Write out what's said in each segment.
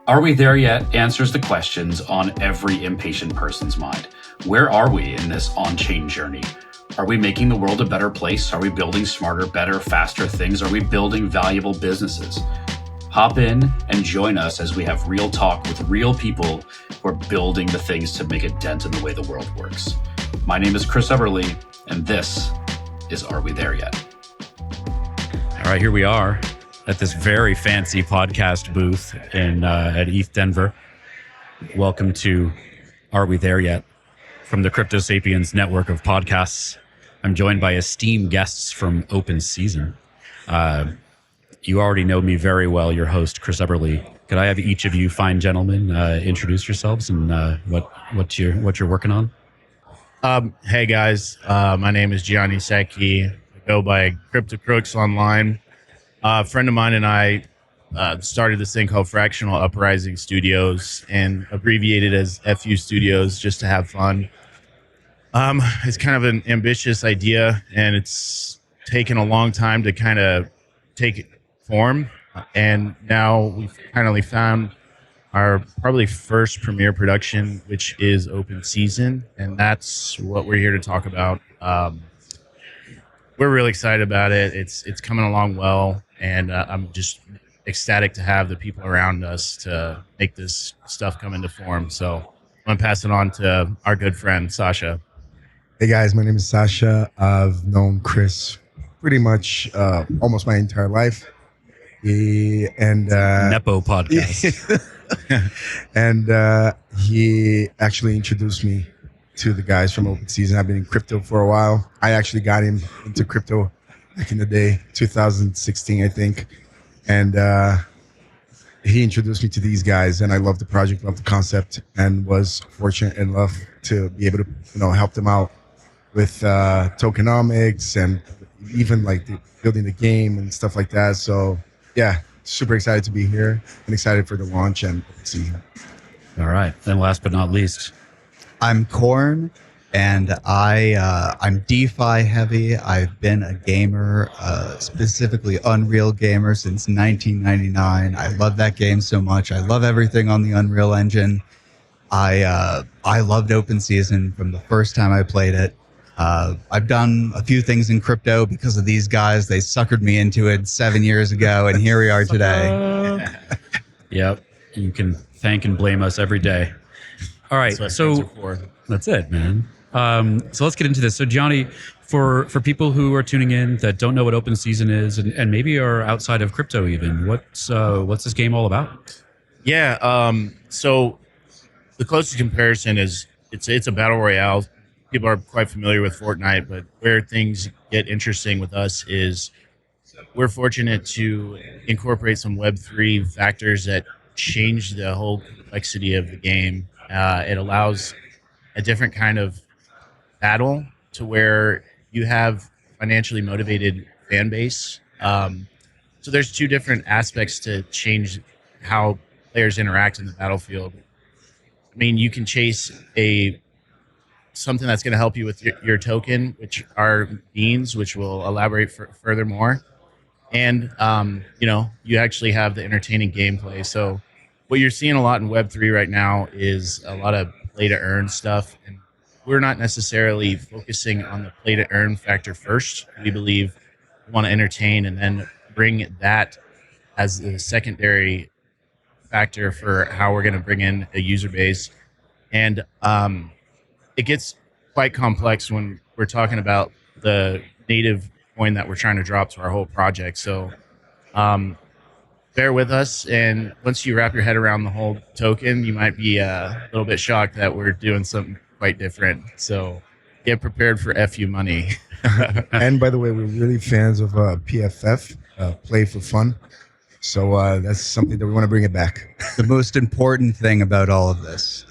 Are We There Yet answers the questions on every impatient person's mind. Where are we in this on-chain journey? Are we making the world a better place? Are we building smarter, better, faster things? Are we building valuable businesses? Hop in and join us as we have real talk with real people who are building the things to make a dent in the way the world works. My name is Chris Eberly, and this is Are We There Yet? All right, here we are at this very fancy podcast booth at ETHDenver. Welcome to Are We There Yet? From the Sapiens network of podcasts. I'm joined by esteemed guests from Open Season. You already know me very well, your host, Chris Eberly. Could I have each of you fine gentlemen introduce yourselves and what you're working on? Hey guys, my name is Gianni. I go by CryptoPunk online. A friend of mine and I started this thing called Fractional Uprising Studios, and abbreviated as FU Studios just to have fun. It's kind of an ambitious idea, and it's taken a long time to kind of take form. And now we've finally found our probably first premiere production, which is Open Season, and that's what we're here to talk about. We're really excited about it. It's coming along well, and I'm just ecstatic to have the people around us to make this stuff come into form. So I'm going to pass it on to our good friend, Sacha. Hey guys, my name is Sacha. I've known Chris pretty much almost my entire life. Nepo podcast. And he actually introduced me to the guys from Open Season. I've been in crypto for a while. I actually got him into crypto back in the day, 2016, I think. And he introduced me to these guys, and I love the project, love the concept, and was fortunate enough to be able to, help them out with tokenomics and even like building the game and stuff like that. So yeah, super excited to be here and excited for the launch and see. All right. And last but not least, I'm Korn, and I'm DeFi heavy. I've been a gamer, specifically Unreal gamer, since 1999. I love that game so much. I love everything on the Unreal Engine. I loved Open Season from the first time I played it. I've done a few things in crypto because of these guys. They suckered me into it 7 years ago, and here we are today. Yep. You can thank and blame us every day. All right, so that's it, man. So let's get into this. So Gianni, for people who are tuning in that don't know what Open Season is and maybe are outside of crypto even, what's this game all about? Yeah, so the closest comparison is it's a battle royale. People are quite familiar with Fortnite, but where things get interesting with us is we're fortunate to incorporate some Web3 factors that change the whole complexity of the game. It allows a different kind of battle to where you have financially motivated fan base. So there's two different aspects to change how players interact in the battlefield. I mean, you can chase something that's going to help you with your token, which are beans, which will elaborate furthermore. And, you actually have the entertaining gameplay. So what you're seeing a lot in Web3 right now is a lot of play to earn stuff. And we're not necessarily focusing on the play to earn factor first. We believe we want to entertain and then bring that as a secondary factor for how we're going to bring in a user base. And it gets quite complex when we're talking about the native coin that we're trying to drop to our whole project. So bear with us, and once you wrap your head around the whole token, you might be a little bit shocked that we're doing something quite different. So get prepared for FU money. And by the way, we're really fans of PFF, play for fun. So that's something that we want to bring it back. The most important thing about all of this,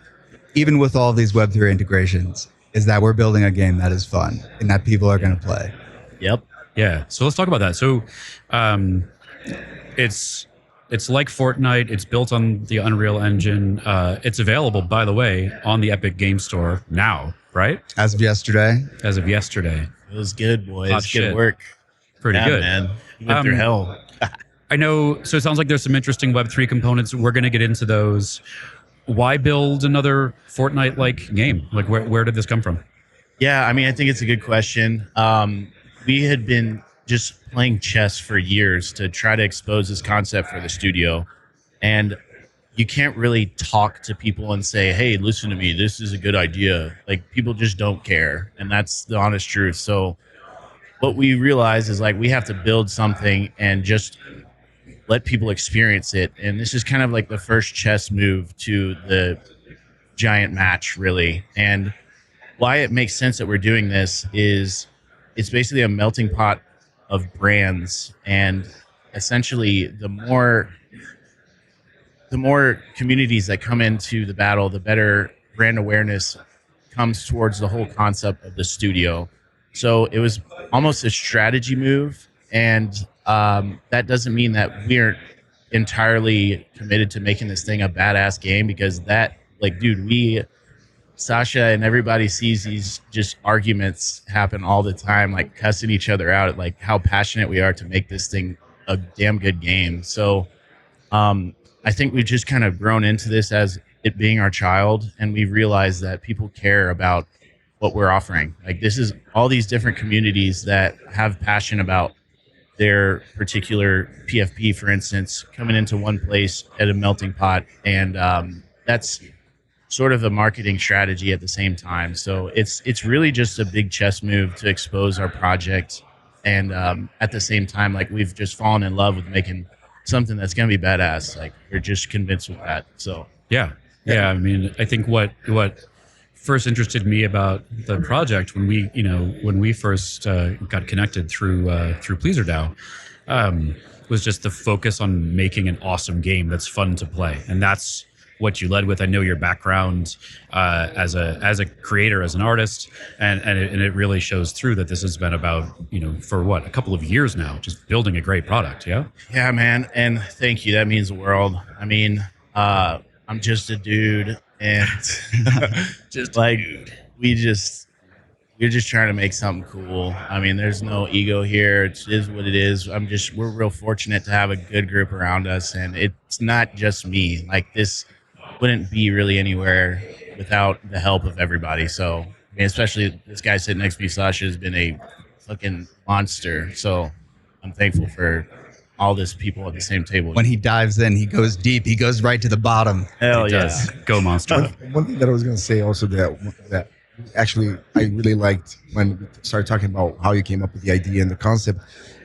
even with all these Web3 integrations, is that we're building a game that is fun and that people are going to play. Yep. Yeah. So let's talk about that. So it's like Fortnite. It's built on the Unreal Engine. It's available, by the way, on the Epic Game Store now, right? As of yesterday. It was good, boys. Hot Good shit. work. Pretty good. Man. You went through hell. I know. So it sounds like there's some interesting Web3 components. We're going to get into those. Why build another Fortnite-like game? Like, where did this come from? Yeah, I mean, I think it's a good question. We had been just playing chess for years to try to expose this concept for the studio. And you can't really talk to people and say, hey, listen to me, this is a good idea. Like, people just don't care. And that's the honest truth. So what we realize is, like, we have to build something and just let people experience it. And this is kind of like the first chess move to the giant match, really. And why it makes sense that we're doing this is it's basically a melting pot of brands, and essentially the more communities that come into the battle, the better brand awareness comes towards the whole concept of the studio. So it was almost a strategy move, and that doesn't mean that we aren't entirely committed to making this thing a badass game, because that, like, dude, Sacha and everybody sees these just arguments happen all the time, like cussing each other out at like how passionate we are to make this thing a damn good game. So I think we've just kind of grown into this as it being our child, and we realize that people care about what we're offering. Like, this is all these different communities that have passion about their particular PFP, for instance, coming into one place at a melting pot. And that's sort of a marketing strategy at the same time. So it's really just a big chess move to expose our project. And at the same time, like, we've just fallen in love with making something that's going to be badass. Like, we're just convinced with that. So Yeah. I mean, I think what first interested me about the project when we first got connected through Pleaser DAO was just the focus on making an awesome game that's fun to play, and that's what you led with. I know your background as a creator, as an artist, and it really shows through that this has been about, for a couple of years now, just building a great product. Yeah, man. And thank you. That means the world. I mean, I'm just a dude, and just like, we're just trying to make something cool. I mean, there's no ego here. It is what it is. We're real fortunate to have a good group around us, and it's not just me. Like, this wouldn't be really anywhere without the help of everybody. So, I mean, especially this guy sitting next to me, Sacha, has been a fucking monster. So I'm thankful for all these people at the same table. When he dives in, he goes deep. He goes right to the bottom. Hell It yeah. does. Go Monster. One thing that I was going to say also that actually I really liked when we started talking about how you came up with the idea and the concept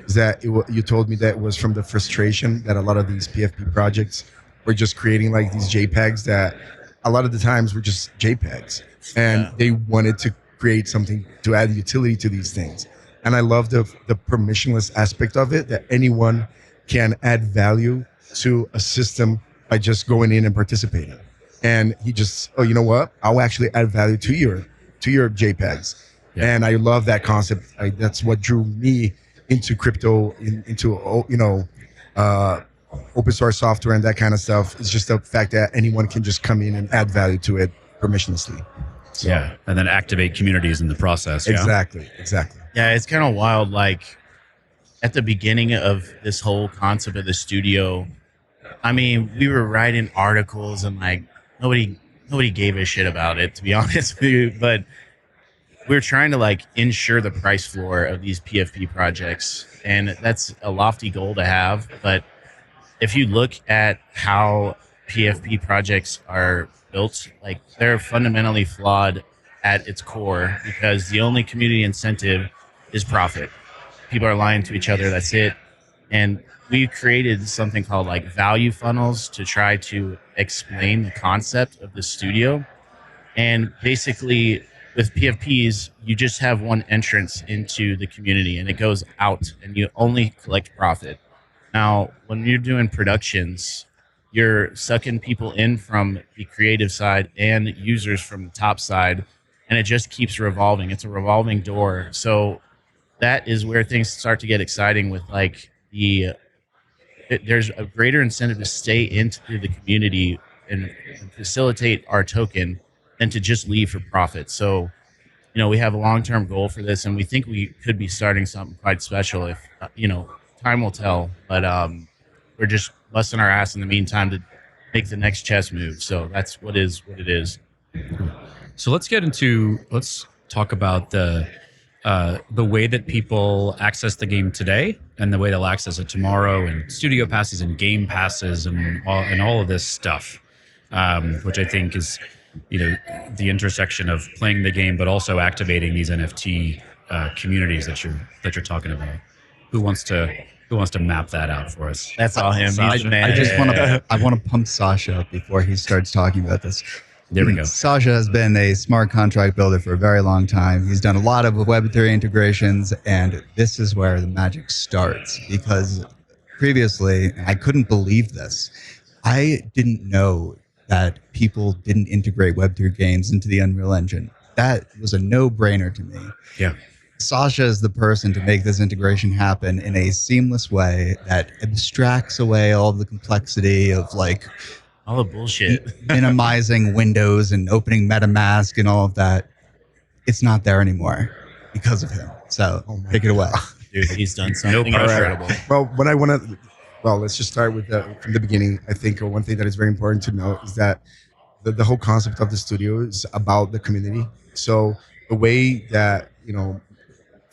is that you told me that it was from the frustration that a lot of these PFP projects were just creating like these JPEGs that a lot of the times were just JPEGs, and they wanted to create something to add utility to these things. And I love the permissionless aspect of it, that anyone can add value to a system by just going in and participating. And he just, oh, you know what? I'll actually add value to your JPEGs. Yeah. And I love that concept. That's what drew me into crypto, into open source software and that kind of stuff. It's just the fact that anyone can just come in and add value to it permissionlessly. So, yeah, and then activate communities in the process. Exactly. Yeah, it's kind of wild. Like, at the beginning of this whole concept of the studio, I mean, we were writing articles and like nobody gave a shit about it, to be honest with you. But we're trying to like ensure the price floor of these PFP projects, and that's a lofty goal to have. But if you look at how PFP projects are built, like, they're fundamentally flawed at its core, because the only community incentive is profit. People are lying to each other. That's it. And we created something called like value funnels to try to explain the concept of the studio. And basically with PFPs, you just have one entrance into the community and it goes out, and you only collect profit. Now, when you're doing productions, you're sucking people in from the creative side and users from the top side, and it just keeps revolving. It's a revolving door. So that is where things start to get exciting with like there's a greater incentive to stay into the community and facilitate our token than to just leave for profit. So, we have a long-term goal for this, and we think we could be starting something quite special if, time will tell. But we're just busting our ass in the meantime to make the next chess move. So that's what it is. So let's talk about the way that people access the game today and the way they'll access it tomorrow, and studio passes and game passes and all of this stuff, which I think is, the intersection of playing the game but also activating these NFT communities that you're talking about. Who wants to map that out for us? That's all him. Sacha. He's the man. I just want to pump Sacha up before he starts talking about this. There we go. Sacha has been a smart contract builder for a very long time. He's done a lot of Web3 integrations, and this is where the magic starts, because previously, I couldn't believe this. I didn't know that people didn't integrate Web3 games into the Unreal Engine. That was a no-brainer to me. Yeah. Sacha is the person to make this integration happen in a seamless way that abstracts away all the complexity of like all the bullshit, minimizing Windows and opening MetaMask and all of that. It's not there anymore because of him. So take it away. Dude, he's done something No pressure. incredible. Well, let's just start with from the beginning. I think one thing that is very important to know is that the whole concept of the studio is about the community. So the way that,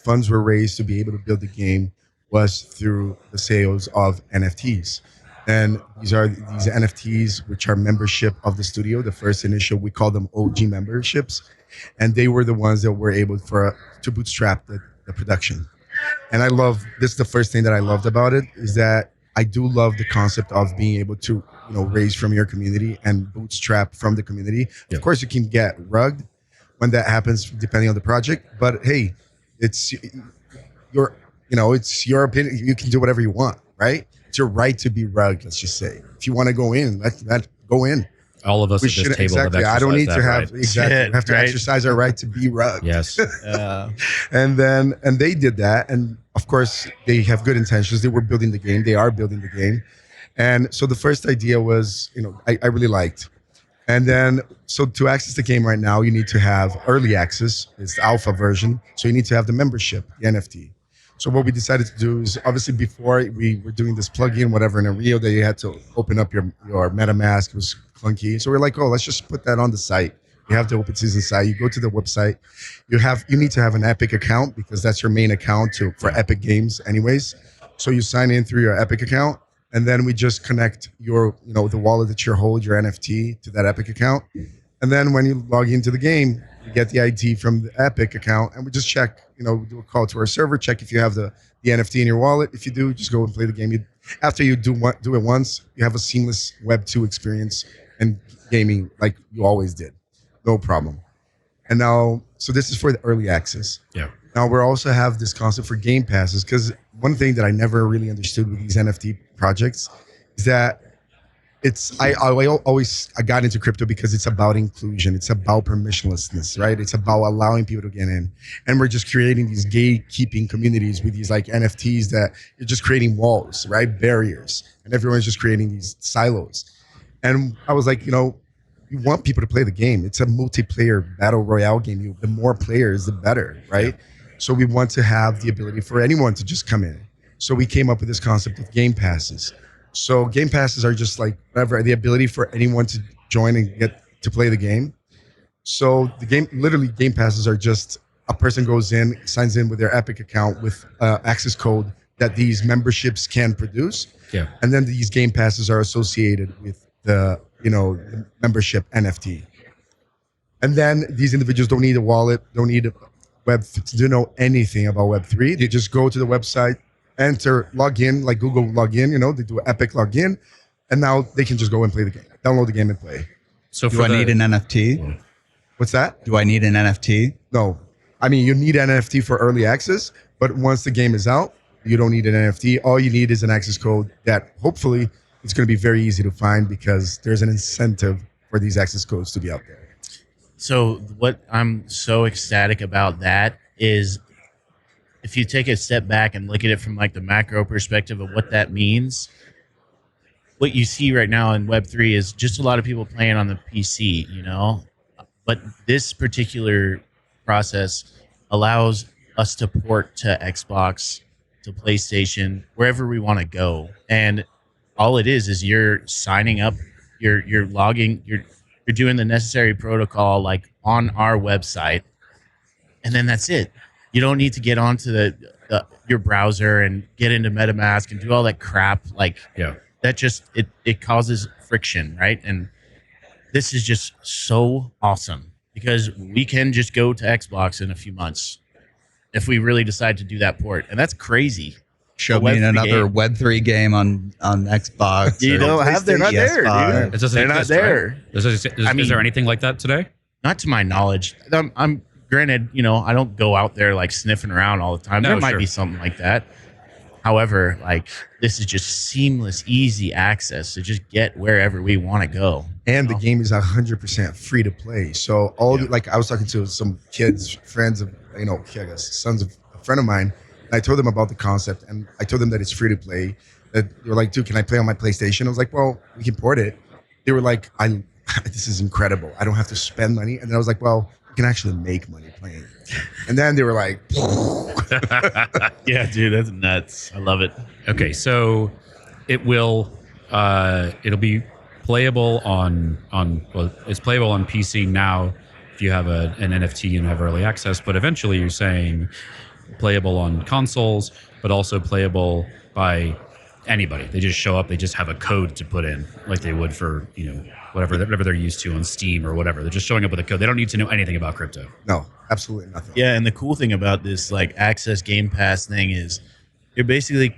funds were raised to be able to build the game was through the sales of NFTs. And these are these NFTs, which are membership of the studio. The first initial, we call them OG memberships. And they were the ones that were able to bootstrap the production. And I love, this is the first thing that I loved about it, is that I do love the concept of being able to, raise from your community and bootstrap from the community. Yeah. Of course, you can get rugged when that happens, depending on the project. But hey, it's it's your opinion. You can do whatever you want, right? It's your right to be rugged. Let's just say, if you want to go in, let go in. All of us at this table have exercised I don't need to have right. exactly. We have to exercise our right to be rugged. Yes. And they did that, and of course they have good intentions. They were building the game. They are building the game, and so the first idea was, I really liked. And then, so to access the game right now, you need to have early access. It's the alpha version. So you need to have the membership, the NFT. So what we decided to do is, obviously before we were doing this plugin, whatever, in Unreal, that you had to open up your MetaMask. It was clunky. So we're like, let's just put that on the site. You have the open season site. You go to the website. You need to have an Epic account, because that's your main account for Epic Games anyways. So you sign in through your Epic account, and then we just connect the wallet that you hold, your NFT, to that Epic account. And then when you log into the game, you get the ID from the Epic account, and we just check, we do a call to our server, check if you have the NFT in your wallet. If you do, just go and play the game. After you do it once, you have a seamless Web 2 experience and gaming like you always did. No problem. And now, so this is for the early access. Yeah. Now we also have this concept for game passes, because one thing that I never really understood with these NFT projects is that I got into crypto because it's about inclusion. It's about permissionlessness, right? It's about allowing people to get in. And we're just creating these gatekeeping communities with these like NFTs that you're just creating walls, right? Barriers. And everyone's just creating these silos. And I was like, you want people to play the game. It's a multiplayer battle royale game. The more players, the better, right? So we want to have the ability for anyone to just come in. So we came up with this concept of game passes. So game passes are just like whatever, the ability for anyone to join and get to play the game. So the game passes are just a person goes in, signs in with their Epic account with access code that these memberships can produce. Yeah. And then these game passes are associated with the membership NFT. And then these individuals don't need a wallet, don't need a to know anything about Web3. They just go to the website, log in, like Google login, they do an Epic login, and now they can just go and play the game, download the game and play. So do I need an NFT? What's that? Do I need an NFT? No. I mean, you need an NFT for early access, but once the game is out, you don't need an NFT. All you need is an access code that hopefully it's going to be very easy to find, because there's an incentive for these access codes to be out there. So what I'm so ecstatic about that is, if you take a step back and look at it from like the macro perspective of what that means, what you see right now in Web3 is just a lot of people playing on the PC, but this particular process allows us to port to Xbox, to PlayStation, wherever we want to go. And all it is you're signing up, you're logging, you're doing the necessary protocol like on our website, and then that's it. You don't need to get onto your browser and get into MetaMask and do all that crap. Like, that just it causes friction, right? And this is just so awesome because we can just go to Xbox in a few months if we really decide to do that port, and that's crazy. Show me another Web3 game on Xbox. You don't have, they're not there, dude. They're not there. Right? Is there anything like that today? Not to my knowledge. I'm granted, I don't go out there like sniffing around all the time. There might be something like that. However, like, this is just seamless, easy access to just get wherever we want to go. And the game is 100% free to play. So like I was talking to some kids, friends of, I guess sons of a friend of mine. And I told them about the concept, and I told them that it's free to play. That they were like, dude, can I play on my PlayStation? I was like, well, we can port it. They were like, this is incredible. I don't have to spend money. And then I was like, well, you can actually make money playing. And then they were like, yeah, dude, that's nuts. I love it. Okay, so it'll be playable it's playable on PC now if you have an NFT and have early access, but eventually you're saying playable on consoles, but also playable by anybody. They just show up, they just have a code to put in like they would for, whatever they're used to on Steam or whatever. They're just showing up with a code. They don't need to know anything about crypto. No, absolutely nothing. Yeah, and the cool thing about this like Access Game Pass thing is you're basically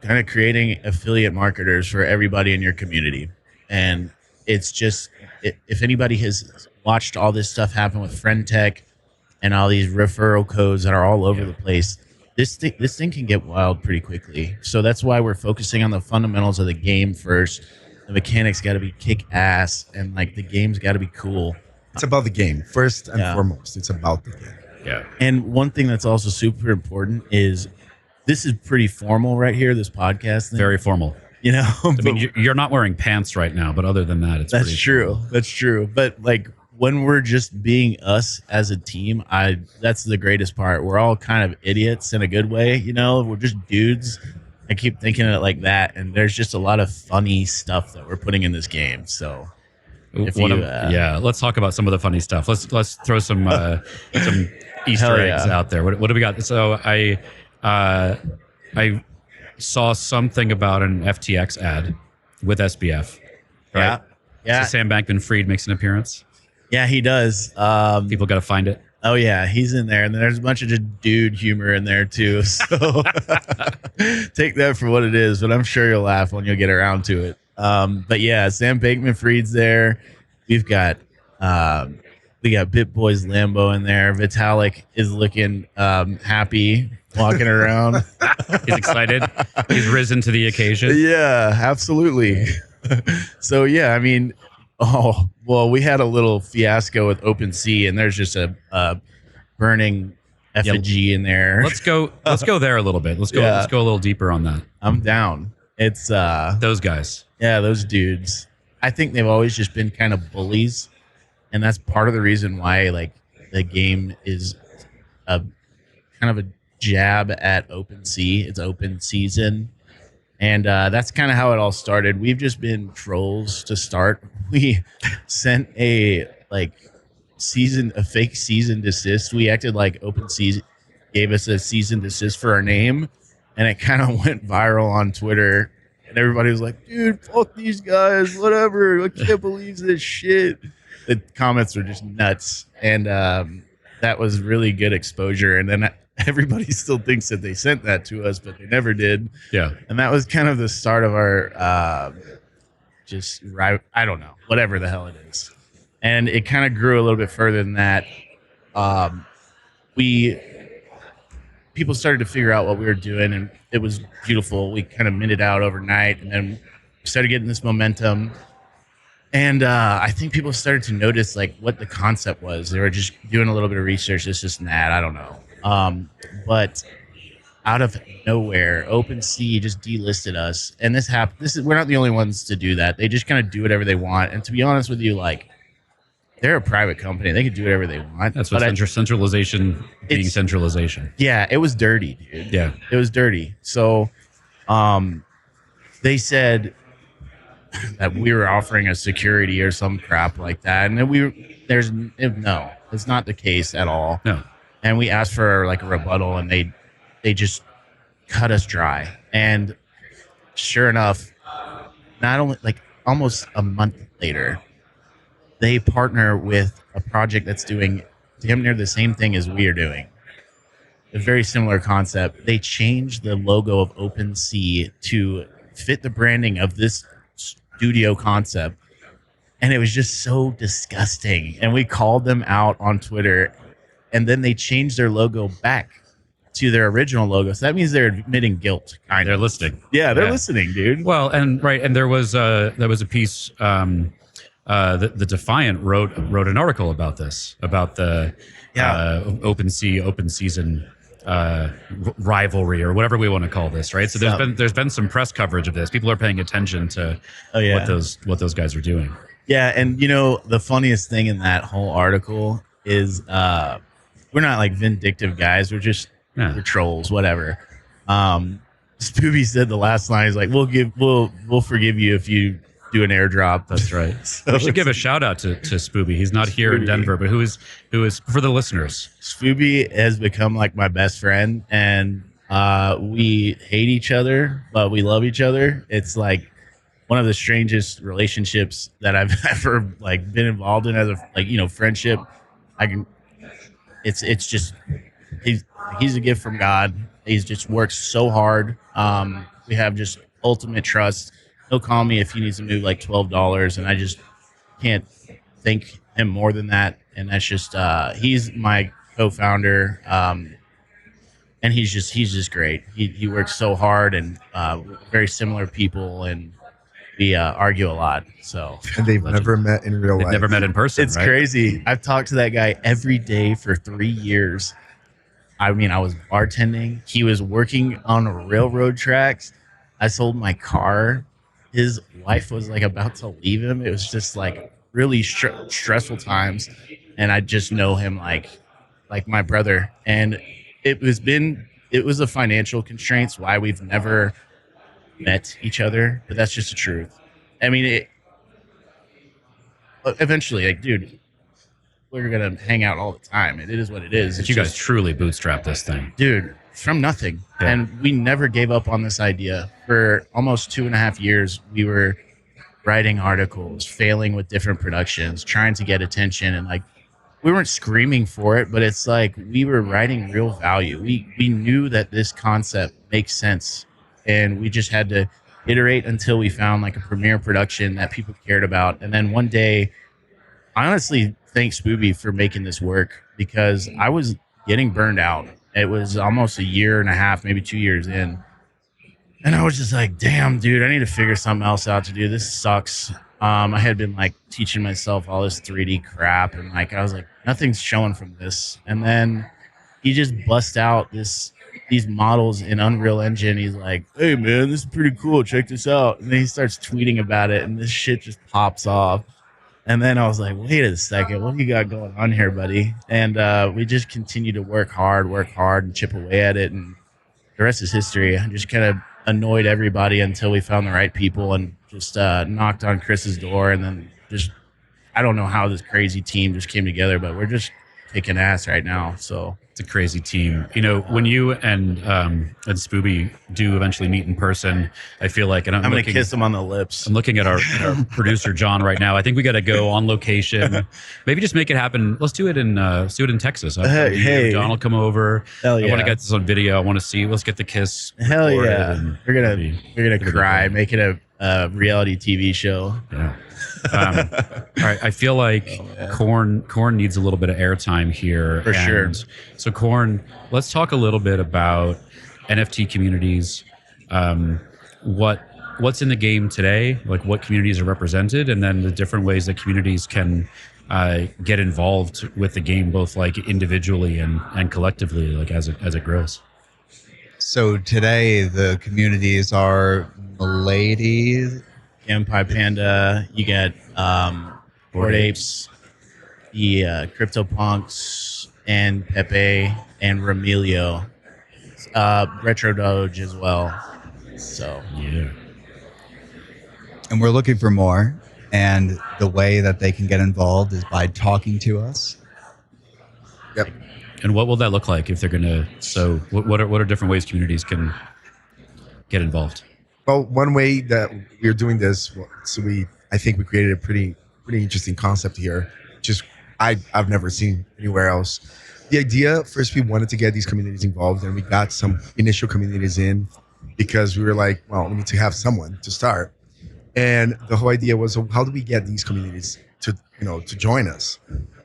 kind of creating affiliate marketers for everybody in your community. And it's just, if anybody has watched all this stuff happen with Friend Tech and all these referral codes that are all over the place, this thing can get wild pretty quickly. So that's why we're focusing on the fundamentals of the game first. The mechanics got to be kick ass, and like the game's got to be cool. It's about the game first and foremost. It's about the game. Yeah. And one thing that's also super important is this is pretty formal right here. This podcast thing. Very formal. I mean, you're not wearing pants right now, but other than that, it's that's true. Formal. That's true. But like when we're just being us as a team, that's the greatest part. We're all kind of idiots in a good way. We're just dudes. I keep thinking of it like that, and there's just a lot of funny stuff that we're putting in this game. So, let's talk about some of the funny stuff. Let's throw some Easter eggs out there. What do we got? So I saw something about an FTX ad with SBF. Right? Yeah. So Sam Bankman-Fried makes an appearance. Yeah, he does. People got to find it. Oh yeah, he's in there, and there's a bunch of just dude humor in there too. So take that for what it is, but I'm sure you'll laugh when you'll get around to it. But yeah, Sam Bankman-Fried's there. We've got BitBoy's Lambo in there. Vitalik is looking happy, walking around. He's excited. He's risen to the occasion. Yeah, absolutely. So yeah, I mean. Oh, well, we had a little fiasco with OpenSea, and there's just a burning effigy in there. Let's go there a little bit. Let's go a little deeper on that. I'm down. It's those guys. Yeah, those dudes. I think they've always just been kind of bullies, and that's part of the reason why like the game is a kind of a jab at OpenSea. It's open season. And that's kind of how it all started. We've just been trolls to start. We sent a fake cease and desist. We acted like OpenSea gave us a cease and desist for our name, and it kind of went viral on Twitter. And everybody was like, "Dude, fuck these guys, whatever. I can't believe this shit." The comments were just nuts, and that was really good exposure. And then everybody still thinks that they sent that to us, but they never did. Yeah. And that was kind of the start of our I don't know, whatever the hell it is. And it kind of grew a little bit further than that. People started to figure out what we were doing, and it was beautiful. We kind of minted out overnight, and then started getting this momentum. And I think people started to notice like what the concept was. They were just doing a little bit of research, this and that. I don't know. But out of nowhere, OpenSea just delisted us, and this happened. We're not the only ones to do that. They just kind of do whatever they want. And to be honest with you, like they're a private company, they can do whatever they want. That's what centralization being centralization. Yeah, it was dirty, dude. Yeah, it was dirty. So, they said that we were offering a security or some crap like that, and then no, it's not the case at all. No. And we asked for like a rebuttal, and they just cut us dry. And sure enough, not only like almost a month later, they partner with a project that's doing damn near the same thing as we are doing. A very similar concept. They changed the logo of OpenSea to fit the branding of this studio concept, and it was just so disgusting. And we called them out on Twitter, and then they changed their logo back to their original logo. So that means they're admitting guilt. They're listening. Yeah, they're listening, dude. Well, and there was a piece. The Defiant wrote an article about this, about the OpenSea open season rivalry, or whatever we want to call this, right? So there's been some press coverage of this. People are paying attention to what those guys are doing. Yeah, and the funniest thing in that whole article is we're not like vindictive guys. We're trolls, whatever. Spooby said the last line is like, we'll forgive you if you do an airdrop. That's right. So we should give a shout out to Spooby. He's not here in Denver, but who is for the listeners. Spooby has become like my best friend, and we hate each other, but we love each other. It's like one of the strangest relationships that I've ever like been involved in as a friendship. It's just he's a gift from God. He's just works so hard. We have just ultimate trust. He'll call me if he needs to move like $12, and I just can't thank him more than that. And that's just he's my co-founder, and he's just great. He works so hard, and very similar people, and we argue a lot. So And they've never met in real life. Never met in person. it's right? crazy. I've talked to that guy every day for 3 years. I mean, I was bartending. He was working on railroad tracks. I sold my car. His wife was like about to leave him. It was just like really stressful times, and I just know him like my brother. And it was a financial constraints why we've never met each other, but that's just the truth. I mean, eventually, like, dude, we're gonna hang out all the time. It is what it is. But you guys truly bootstrapped this thing, dude, from nothing. Yeah. And we never gave up on this idea. For almost 2.5 years, we were writing articles, failing with different productions, trying to get attention, and like we weren't screaming for it, but it's like we were writing real value. We knew that this concept makes sense, and we just had to iterate until we found like a premiere production that people cared about. And then one day, I honestly thank Spooby for making this work, because I was getting burned out. It was almost 1.5 years, maybe 2 years in. And I was just like, damn, dude, I need to figure something else out to do. This sucks. I had been like teaching myself all this 3D crap, and like I was like, nothing's showing from this. And then he just bust out these models in Unreal Engine. He's like, hey man, this is pretty cool. Check this out. And then he starts tweeting about it, and this shit just pops off. And then I was like, wait a second, what do you got going on here, buddy? And we just continue to work hard, and chip away at it. And the rest is history. I just kind of annoyed everybody until we found the right people, and just knocked on Chris's door. And then just, I don't know how this crazy team just came together, but we're just kicking ass right now. So it's a crazy team. When you and Spooby do eventually meet in person, I feel like, and I'm going to kiss him on the lips. I'm looking at our producer John right now. I think we got to go on location. Maybe just make it happen. Let's do it in Texas. Hey, John will come over. Hell yeah. I want to get this on video. I want to see. Let's get the kiss. Hell yeah. We're gonna cry. Make it a reality TV show. Yeah. All right. I feel like Corn needs a little bit of airtime here. For sure. So Corn, let's talk a little bit about NFT communities. What's in the game today? Like what communities are represented, and then the different ways that communities can get involved with the game, both like individually and collectively, like as it grows. So today the communities are Milady, Kanpai Panda, you got Bored Apes, the CryptoPunks, and Pepe, and Remilio, RetroDoge as well. So yeah. and we're looking for more. And the way that they can get involved is by talking to us. Yep. And what will that look like if they're going to? So, what are different ways communities can get involved? Well, one way that we're doing this, I think we created a pretty interesting concept here, just I've never seen anywhere else. The idea, first, we wanted to get these communities involved, and we got some initial communities in because we were like, well, we need to have someone to start. And the whole idea was, how do we get these communities to join us?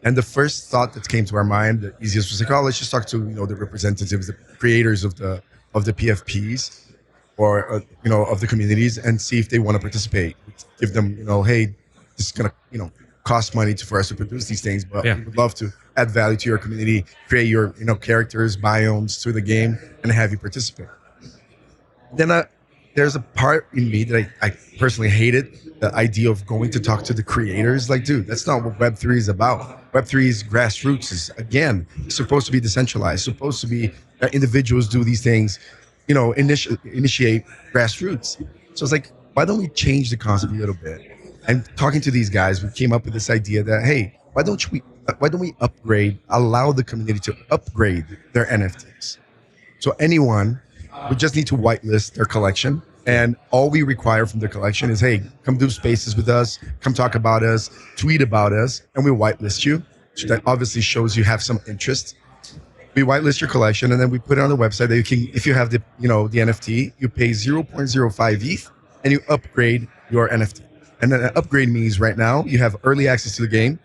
And the first thought that came to our mind, the easiest was like, oh, let's just talk to the representatives, the creators of the PFPs, or of the communities, and see if they want to participate. Give them, hey, this is gonna cost money for us to produce these things, but we would love to add value to your community, create your characters, biomes through the game, and have you participate. Then there's a part in me that I personally hated, the idea of going to talk to the creators. Like, dude, that's not what Web3 is about. Web3 is grassroots. Is again supposed to be decentralized. Supposed to be that individuals do these things, initiate grassroots. So it's like, why don't we change the concept a little bit? And talking to these guys, we came up with this idea that, hey, why don't we allow the community to upgrade their NFTs? So anyone, we just need to whitelist their collection. And all we require from the collection is, hey, come do spaces with us, come talk about us, tweet about us, and we whitelist you. So that obviously shows you have some interest. We whitelist your collection, and then we put it on the website that you can, if you have the NFT, you pay 0.05 ETH and you upgrade your NFT. And then an upgrade means right now you have early access to the game,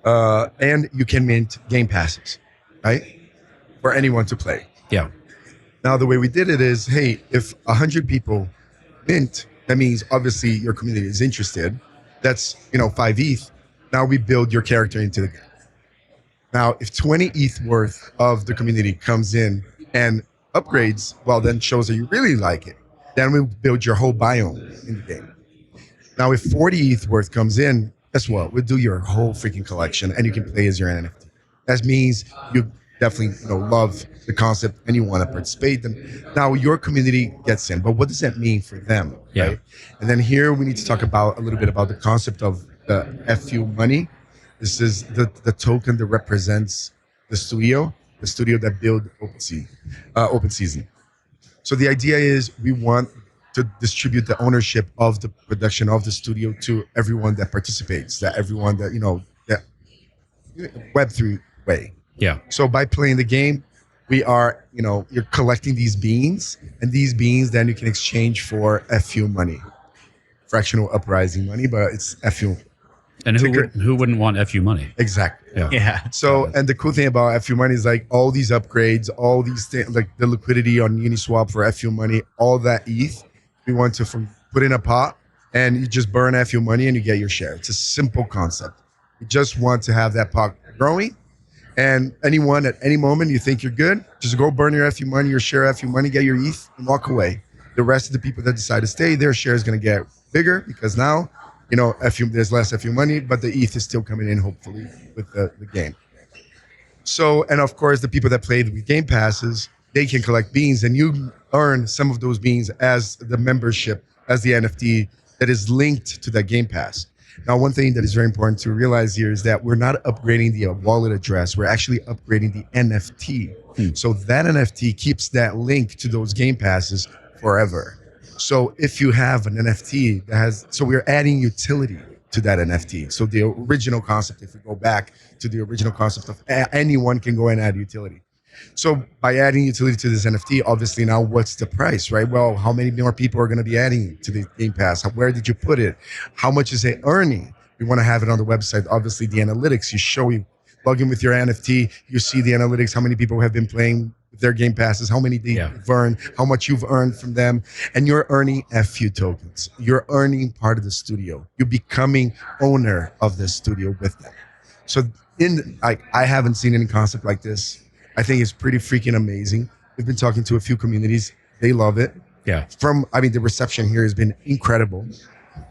and you can mint game passes, right? For anyone to play. Yeah. Now, the way we did it is, hey, if 100 people mint, that means obviously your community is interested. That's, 5 ETH. Now we build your character into the game. Now, if 20 ETH worth of the community comes in and upgrades, well, then shows that you really like it. Then we build your whole biome in the game. Now, if 40 ETH worth comes in, guess what? We'll do your whole freaking collection, and you can play as your NFT. That means you definitely love the concept and you want to participate. Then now your community gets in, but what does that mean for them? Yeah. Right? And then here we need to talk about a little bit about the concept of the FU money. This is the token that represents the studio that built Open Season. So the idea is we want to distribute the ownership of the production of the studio to everyone that participates, that everyone that that Web3 way. Yeah. So by playing the game, we are, you're collecting these beans, and these beans then you can exchange for FU money, fractional uprising money, but it's FU. And who wouldn't want FU money? Exactly. Yeah. So, and the cool thing about FU money is like all these upgrades, all these things, like the liquidity on Uniswap for FU money, all that ETH, we want to put in a pot, and you just burn FU money and you get your share. It's a simple concept. You just want to have that pot growing. And anyone at any moment you think you're good, just go burn your FU money, your share FU money, get your ETH, and walk away. The rest of the people that decide to stay, their share is going to get bigger because now, there's less FU money, but the ETH is still coming in, hopefully, with the game. So, and of course, the people that play with game passes, they can collect beans, and you earn some of those beans as the membership, as the NFT that is linked to that game pass. Now, one thing that is very important to realize here is that we're not upgrading the wallet address. We're actually upgrading the NFT. So that NFT keeps that link to those game passes forever. So if you have an NFT so we're adding utility to that NFT. So the original concept, if we go back to the original concept of anyone can go and add utility. So by adding utility to this NFT, obviously now what's the price, right? Well, how many more people are going to be adding to the Game Pass? Where did you put it? How much is it earning? We want to have it on the website. Obviously, the analytics, you log in with your NFT, you see the analytics, how many people have been playing with their Game Passes, how many they've earned, how much you've earned from them, and you're earning FU tokens. You're earning part of the studio. You're becoming owner of the studio with them. So I haven't seen any concept like this. I think it's pretty freaking amazing. We've been talking to a few communities. They love it. Yeah. The reception here has been incredible.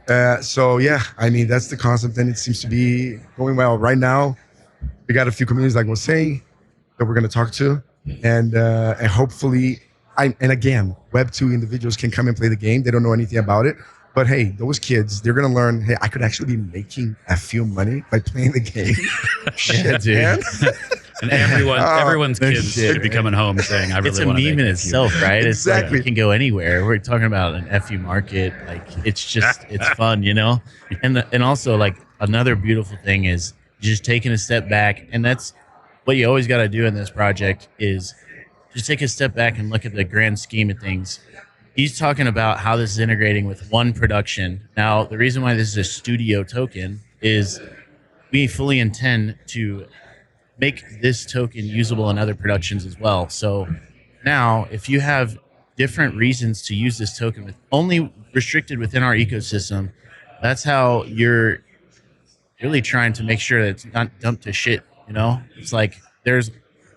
That's the concept, and it seems to be going well. Right now, we got a few communities, like we'll say, that we're going to talk to. And hopefully, again, Web2 individuals can come and play the game. They don't know anything about it. But hey, those kids, they're gonna learn. Hey, I could actually be making a few money by playing the game. Shit, dude. man. And everyone's no kids shit, should be coming home saying, "I really It's a want to meme make in a few." itself, right? It's like Exactly. it can go anywhere. We're talking about an FU market. Like it's just it's fun, you know. And also like another beautiful thing is just taking a step back, and that's what you always got to do in this project is just take a step back and look at the grand scheme of things. He's talking about how this is integrating with one production. Now, the reason why this is a studio token is we fully intend to make this token usable in other productions as well. So now, if you have different reasons to use this token with only restricted within our ecosystem, that's how you're really trying to make sure that it's not dumped to shit. You know, it's like there's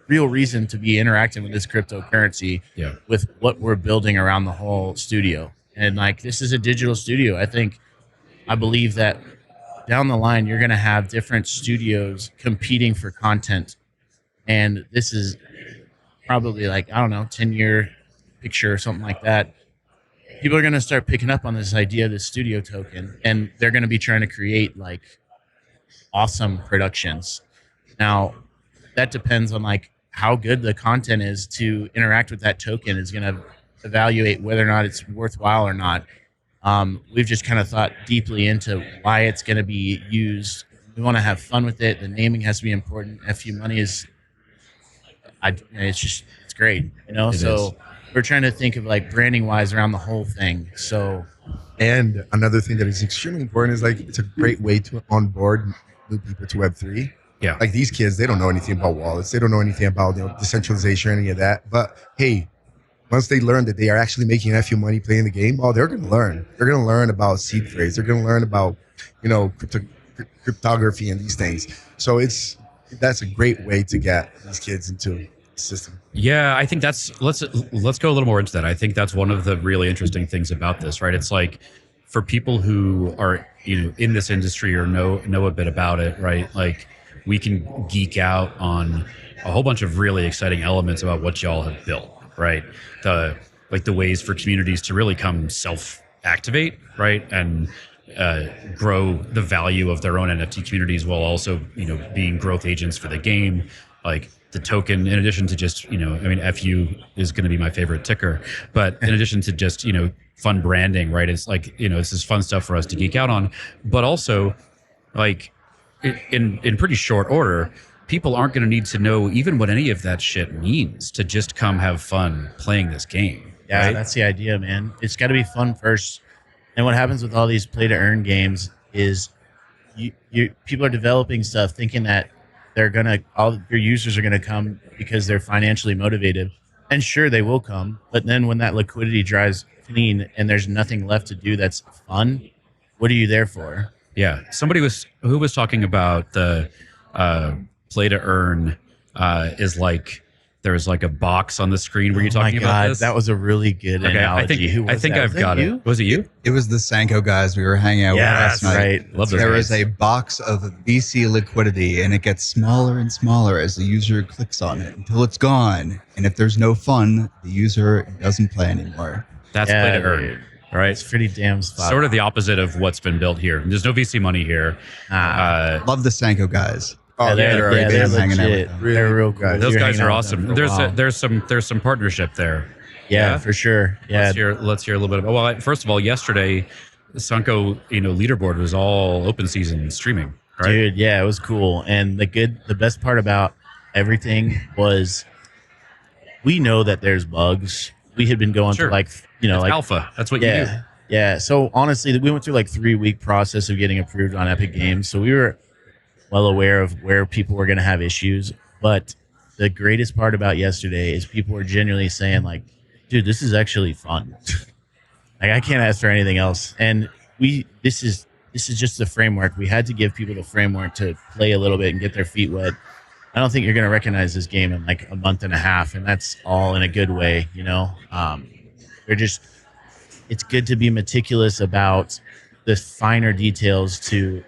real reason to be interacting with this cryptocurrency Yeah. with what we're building around the whole studio. And like this is a digital studio. I believe that down the line you're going to have different studios competing for content, and this is probably like I don't know 10-year picture or something like that. People are going to start picking up on this idea of the studio token, and they're going to be trying to create like awesome productions. Now that depends on like how good the content is to interact with that token is going to evaluate whether or not it's worthwhile or not. We've just kind of thought deeply into why it's going to be used. We want to have fun with it. The naming has to be important. FU money is, it's great, you know. So we're trying to think of like branding wise around the whole thing. So, And another thing that is extremely important is like it's a great way to onboard new people to Web3. Yeah. Like these kids, they don't know anything about wallets. They don't know anything about decentralization or any of that. But hey, once they learn that they are actually making FU money playing the game, they're going to learn. They're going to learn about seed phrase. They're going to learn about, cryptography and these things. So that's a great way to get these kids into the system. Yeah, I think let's go a little more into that. I think that's one of the really interesting things about this, right? It's like for people who are in this industry or know a bit about it, right? Like we can geek out on a whole bunch of really exciting elements about what y'all have built, right? The ways for communities to really come self-activate, right? And grow the value of their own NFT communities while also, being growth agents for the game. Like the token, in addition to just, FU is going to be my favorite ticker, but in addition to just, fun branding, right? It's like, this is fun stuff for us to geek out on, but also like in pretty short order, people aren't going to need to know even what any of that shit means to just come have fun playing this game. yeah, right? that's the idea, man. It's got to be fun first. And what happens with all these play to earn games is people are developing stuff thinking that all your users are gonna come because they're financially motivated, and sure they will come. But then when that liquidity dries clean and there's nothing left to do that's fun, what are you there for? Yeah, somebody was talking about the play to earn is like there's like a box on the screen. Were you talking about this? That was a really good analogy. I think I've got it. Was it you? It was the Sanko guys we were hanging out with last night. Right. Love those There guys. is a box of VC liquidity, and it gets smaller and smaller as the user clicks on it until it's gone. And if there's no fun, the user doesn't play anymore. That's Yeah, play to earn. dude. All right. It's pretty damn spot. Sort of the opposite of what's been built here. There's no VC money here. Love the Sanko guys. Oh, they're been hanging out with legit. them. They're real cool. Guys. Those You're guys hanging are out with them awesome. for a while. There's some partnership there. Yeah, for sure. Yeah, Let's hear a little bit. Well, first of all, yesterday, the Sunko leaderboard was all open season streaming. Right? dude. Yeah, it was cool. And the best part about everything was we know that there's bugs. We had been going Sure. through like It's like alpha. That's what you do. yeah, yeah. So honestly, we went through like 3-week process of getting approved on Epic Games. So we were well aware of where people were going to have issues. But the greatest part about yesterday is people were genuinely saying like, dude, this is actually fun. Like I can't ask for anything else. And this is just the framework. We had to give people the framework to play a little bit and get their feet wet. I don't think you're going to recognize this game in like a month and a half, and that's all in a good way, it's good to be meticulous about the finer details to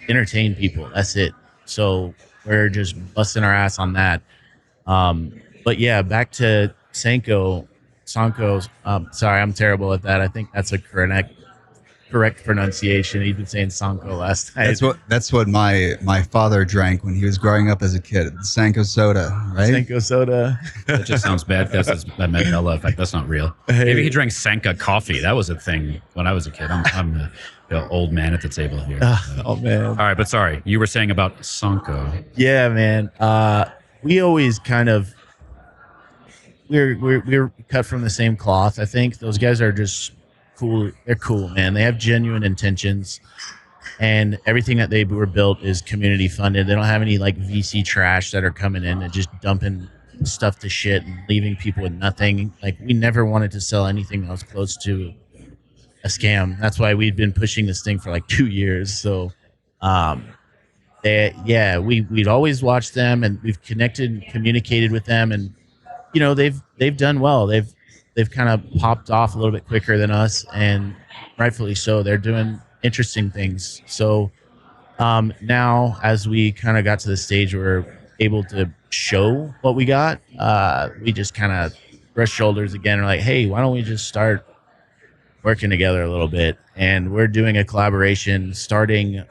entertain people. That's it. So we're just busting our ass on that. But yeah, back to Sanko. Sanko's. Sorry, I'm terrible at that. I think that's a correct pronunciation. He's been saying Sanko last night. That's what my father drank when he was growing up as a kid. The Sanko soda, right? Sanko soda. That just sounds bad. That's a Mandela effect. That's not real. Maybe he drank Sanka coffee. That was a thing when I was a kid. I'm the old man at the table here. Oh man. All right, but sorry, you were saying about Sanko. Yeah, man. We always kind of we're cut from the same cloth. I think those guys are just cool. They're cool, man. They have genuine intentions, and everything that they were built is community funded. They don't have any like VC trash that are coming in and just dumping stuff to shit and leaving people with nothing. Like, we never wanted to sell anything that was close to a scam. That's why we'd been pushing this thing for like 2 years. So we'd always watched them, and we've connected and communicated with them, and you know, they've done well. They've kind of popped off a little bit quicker than us, and rightfully so. They're doing interesting things. So now, as we kind of got to the stage where we're able to show what we got, we just kind of brush shoulders again. We're like, hey, why don't we just start working together a little bit? And we're doing a collaboration starting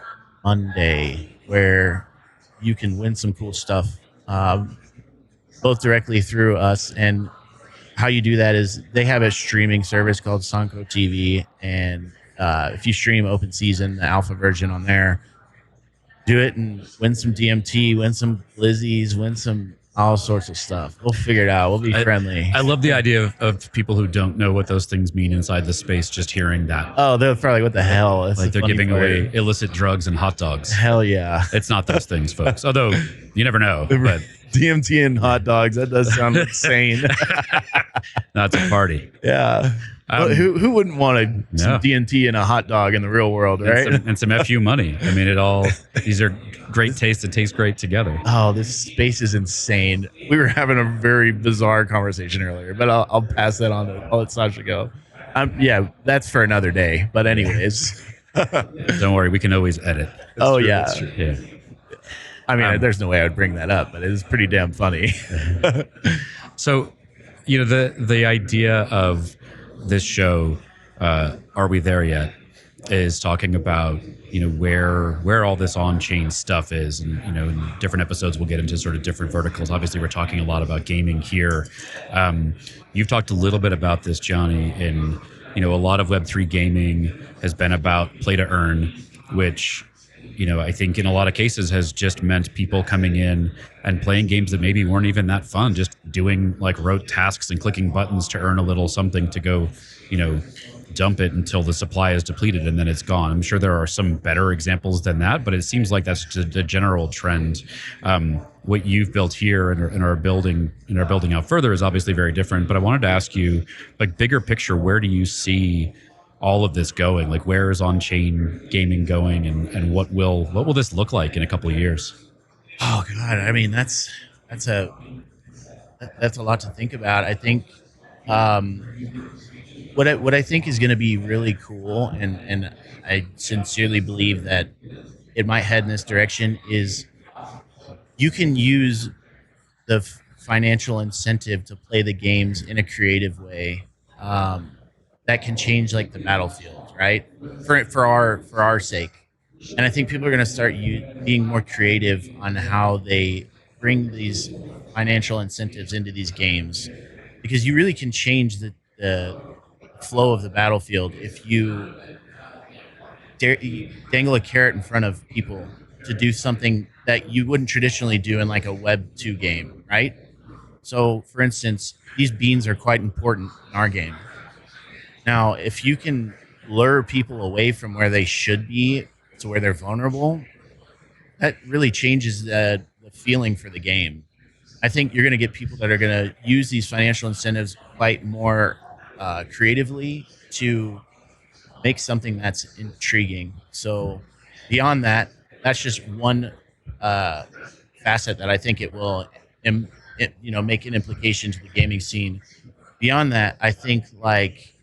Monday where you can win some cool stuff, both directly through us. And how you do that is they have a streaming service called Sanko TV, and if you stream Open Season, the alpha version on there, do it and win some DMT, win some glizzies, win some all sorts of stuff. We'll figure it out. We'll be friendly. I love the idea of people who don't know what those things mean inside the space just hearing that. Oh, they're probably, what the hell? That's like they're giving away illicit drugs and hot dogs. Hell yeah. It's not those things, folks. Although you never know. But DMT and hot dogs, that does sound insane. That's a party. Yeah. Who wouldn't want some DMT and a hot dog in the real world, right? And some FU money. I mean, these are great tastes that taste great together. Oh, this space is insane. We were having a very bizarre conversation earlier, but I'll pass that on. I'll let Sacha go. Yeah, that's for another day. But anyways. Don't worry, we can always edit. That's true. Yeah. I mean, there's no way I would bring that up, but it is pretty damn funny. So, you know, the idea of this show, Are We There Yet, is talking about, you know, where all this on-chain stuff is. And, you know, in different episodes, we'll get into sort of different verticals. Obviously, we're talking a lot about gaming here. You've talked a little bit about this, Gianni, and, you know, a lot of Web3 gaming has been about play to earn, which, you know, I think in a lot of cases has just meant people coming in and playing games that maybe weren't even that fun, just doing like rote tasks and clicking buttons to earn a little something to go, you know, dump it until the supply is depleted and then it's gone. I'm sure there are some better examples than that, but it seems like that's the general trend. What you've built here and are building out further is obviously very different. But I wanted to ask you, like, bigger picture, where do you see all of this going? Like, where is on-chain gaming going, and what will this look like in a couple of years? Oh God, I mean, that's a lot to think about. I think what I think is going to be really cool, and I sincerely believe that it might head in this direction, is you can use the financial incentive to play the games in a creative way. That can change like the battlefield, right? For our sake. And I think people are going to start being more creative on how they bring these financial incentives into these games, because you really can change the flow of the battlefield if you dangle a carrot in front of people to do something that you wouldn't traditionally do in like a Web 2 game, right? So, for instance, these beans are quite important in our game. Now, if you can lure people away from where they should be to where they're vulnerable, that really changes the feeling for the game. I think you're going to get people that are going to use these financial incentives quite more creatively to make something that's intriguing. So beyond that, that's just one facet that I think it will make an implication to the gaming scene. Beyond that, I think like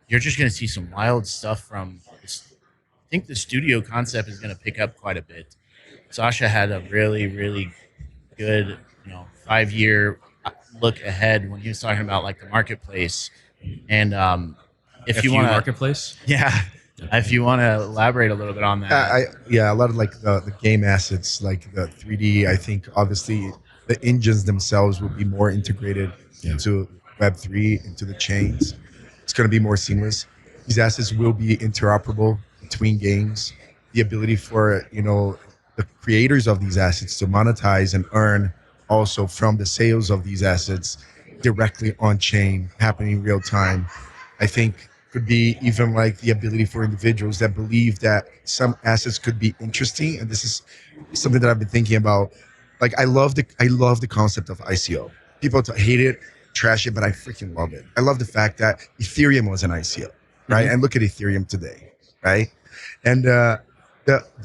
you're just going to see some wild stuff from this. I think the studio concept is going to pick up quite a bit. Sacha had a really, really good, 5-year look ahead when he was talking about like the marketplace. And if you FU want to, marketplace. yeah, if you want to elaborate a little bit on that, Yeah, a lot of like the game assets, like the 3D. I think obviously the engines themselves will be more integrated into Web3, into the chains. It's going to be more seamless. These assets will be interoperable between games. The ability for the creators of these assets to monetize and earn also from the sales of these assets directly on chain, happening in real time. I think could be even like the ability for individuals that believe that some assets could be interesting. And this is something that I've been thinking about. Like I love the concept of ICO. People hate it, trash it, but I freaking love it. I love the fact that Ethereum was an ICO, right? Mm-hmm. And look at Ethereum today, right? And the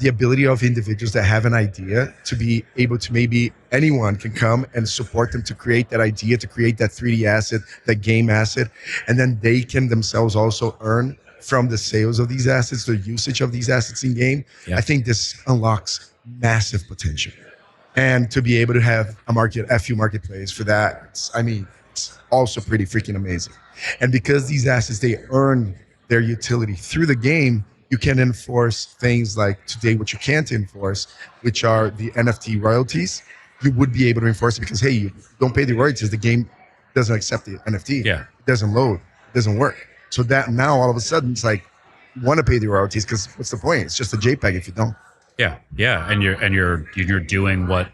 ability of individuals that have an idea to be able to, maybe anyone can come and support them to create that idea, to create that 3D asset, that game asset, and then they can themselves also earn from the sales of these assets, the usage of these assets in game. Yeah. I think this unlocks massive potential. And to be able to have a FU marketplace for that, it's also pretty freaking amazing. And because these assets, they earn their utility through the game, you can enforce things like today, what you can't enforce, which are the NFT royalties. You would be able to enforce it because, hey, you don't pay the royalties. The game doesn't accept the NFT. Yeah. It doesn't load. It doesn't work. So that now all of a sudden it's like, you want to pay the royalties because what's the point? It's just a JPEG if you don't. Yeah, and you're doing what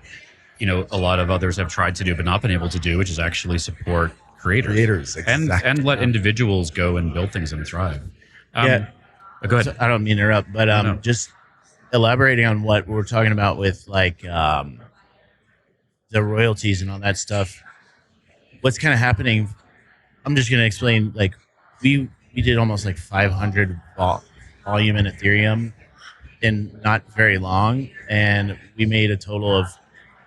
a lot of others have tried to do but not been able to do, which is actually support creators, exactly. and let individuals go and build things and thrive. Go ahead. So, I don't mean to interrupt, but No. just elaborating on what we're talking about with like the royalties and all that stuff. What's kind of happening? I'm just going to explain. Like we did almost like 500 volume in Ethereum in not very long, and we made a total of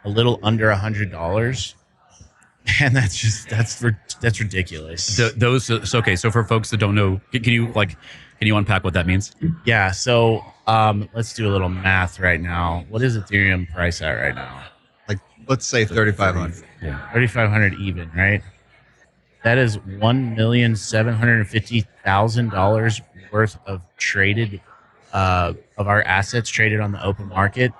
a little under $100. And that's ridiculous. So for folks that don't know, can you unpack what that means? Yeah. So let's do a little math right now. What is Ethereum price at right now? Like, let's say 3,500. Yeah. 3,500 even, right? That is $1,750,000 worth of traded of our assets traded on the open market,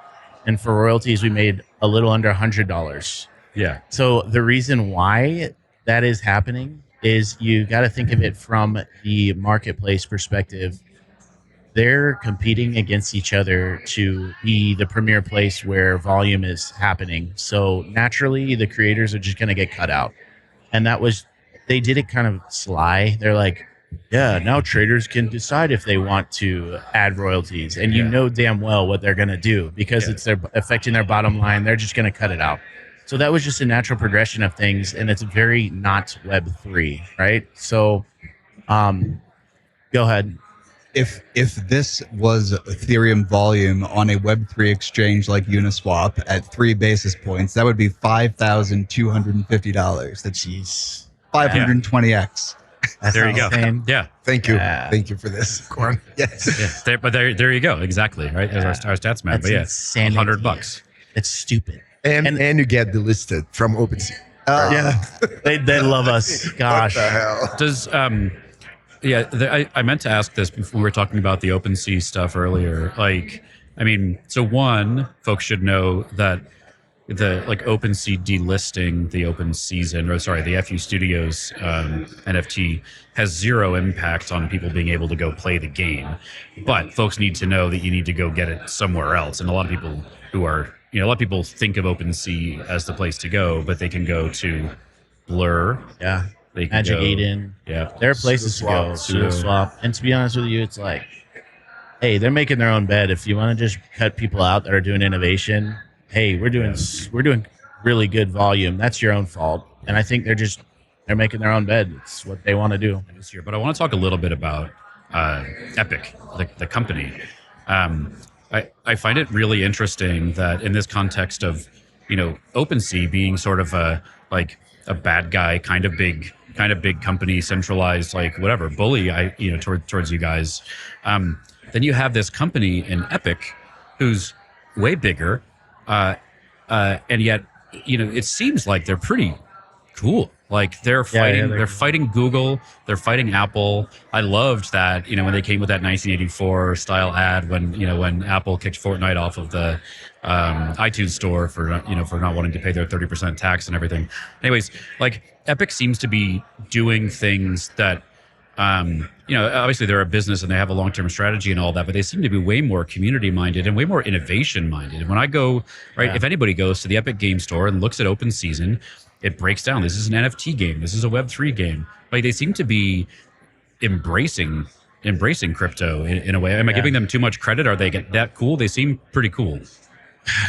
and for royalties we made a little under $100. Yeah. So the reason why that is happening is you got to think of it from the marketplace perspective. They're competing against each other to be the premier place where volume is happening. So naturally, the creators are just going to get cut out. And they did it kind of sly. They're like, yeah, now traders can decide if they want to add royalties. And you know damn well what they're going to do because it's affecting their bottom line. They're just going to cut it out. So that was just a natural progression of things, and it's very not Web3, right? So go ahead. If this was Ethereum volume on a Web3 exchange like Uniswap at 3 basis points, that would be $5,250. That's 520x. That's There you go. insane. Yeah. Thank you. Thank you for this, Corn. Yes. Yeah. There you go. Exactly. Right. There's our stats man. That's But insanity. $100. It's stupid. And you get delisted from OpenSea. Yeah, they love us. Gosh. What the hell? Does I meant to ask this before we were talking about the OpenSea stuff earlier. So one, folks should know that the OpenSea delisting the the FU Studios NFT has zero impact on people being able to go play the game. But folks need to know that you need to go get it somewhere else. And a lot of people a lot of people think of OpenSea as the place to go, but they can go to Blur. Yeah. They can Magic go, Eden. Yeah. There are places to go. Swap. And to be honest with you, it's like, hey, they're making their own bed. If you want to just cut people out that are doing innovation, hey, we're doing really good volume. That's your own fault. And I think they're making their own bed. It's what they want to do. This year. But I want to talk a little bit about Epic, the company. I find it really interesting that in this context of, OpenSea being sort of a bad guy, kind of big company, centralized, whatever, bully, towards you guys. Then you have this company in Epic who's way bigger, and yet, it seems like they're pretty cool. Like they're fighting, they're they're cool. fighting Google, they're fighting Apple. I loved that, when they came with that 1984 style ad when Apple kicked Fortnite off of the iTunes store for for not wanting to pay their 30% tax and everything. Anyways, like Epic seems to be doing things that obviously they're a business and they have a long-term strategy and all that, but they seem to be way more community-minded and way more innovation-minded. And when I go, if anybody goes to the Epic Game Store and looks at Open Season, it breaks down. This is an NFT game. This is a Web3 game. Like they seem to be embracing crypto in a way. Am I giving them too much credit? Are they that cool? They seem pretty cool.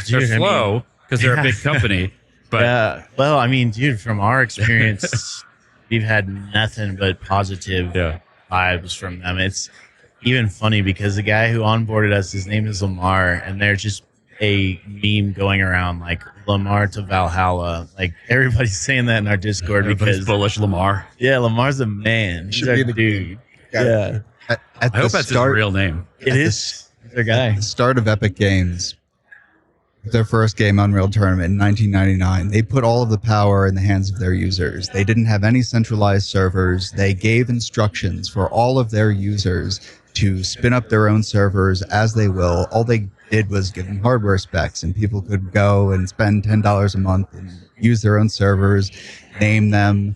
Dude, They're slow because they're a big company. But yeah. Well, I mean, dude, from our experience, we've had nothing but positive vibes from them. It's even funny because the guy who onboarded us, his name is Lamar, and they're just a meme going around like Lamar to Valhalla. Like everybody's saying that in our Discord because bullish Lamar. Yeah, Lamar's a man. He's our dude. Yeah. At I the hope that's his real name. It is. Their guy. At the start of Epic Games, their first game, Unreal Tournament in 1999, they put all of the power in the hands of their users. They didn't have any centralized servers. They gave instructions for all of their users to spin up their own servers as they will. All they did was give them hardware specs, and people could go and spend $10 a month and use their own servers, name them,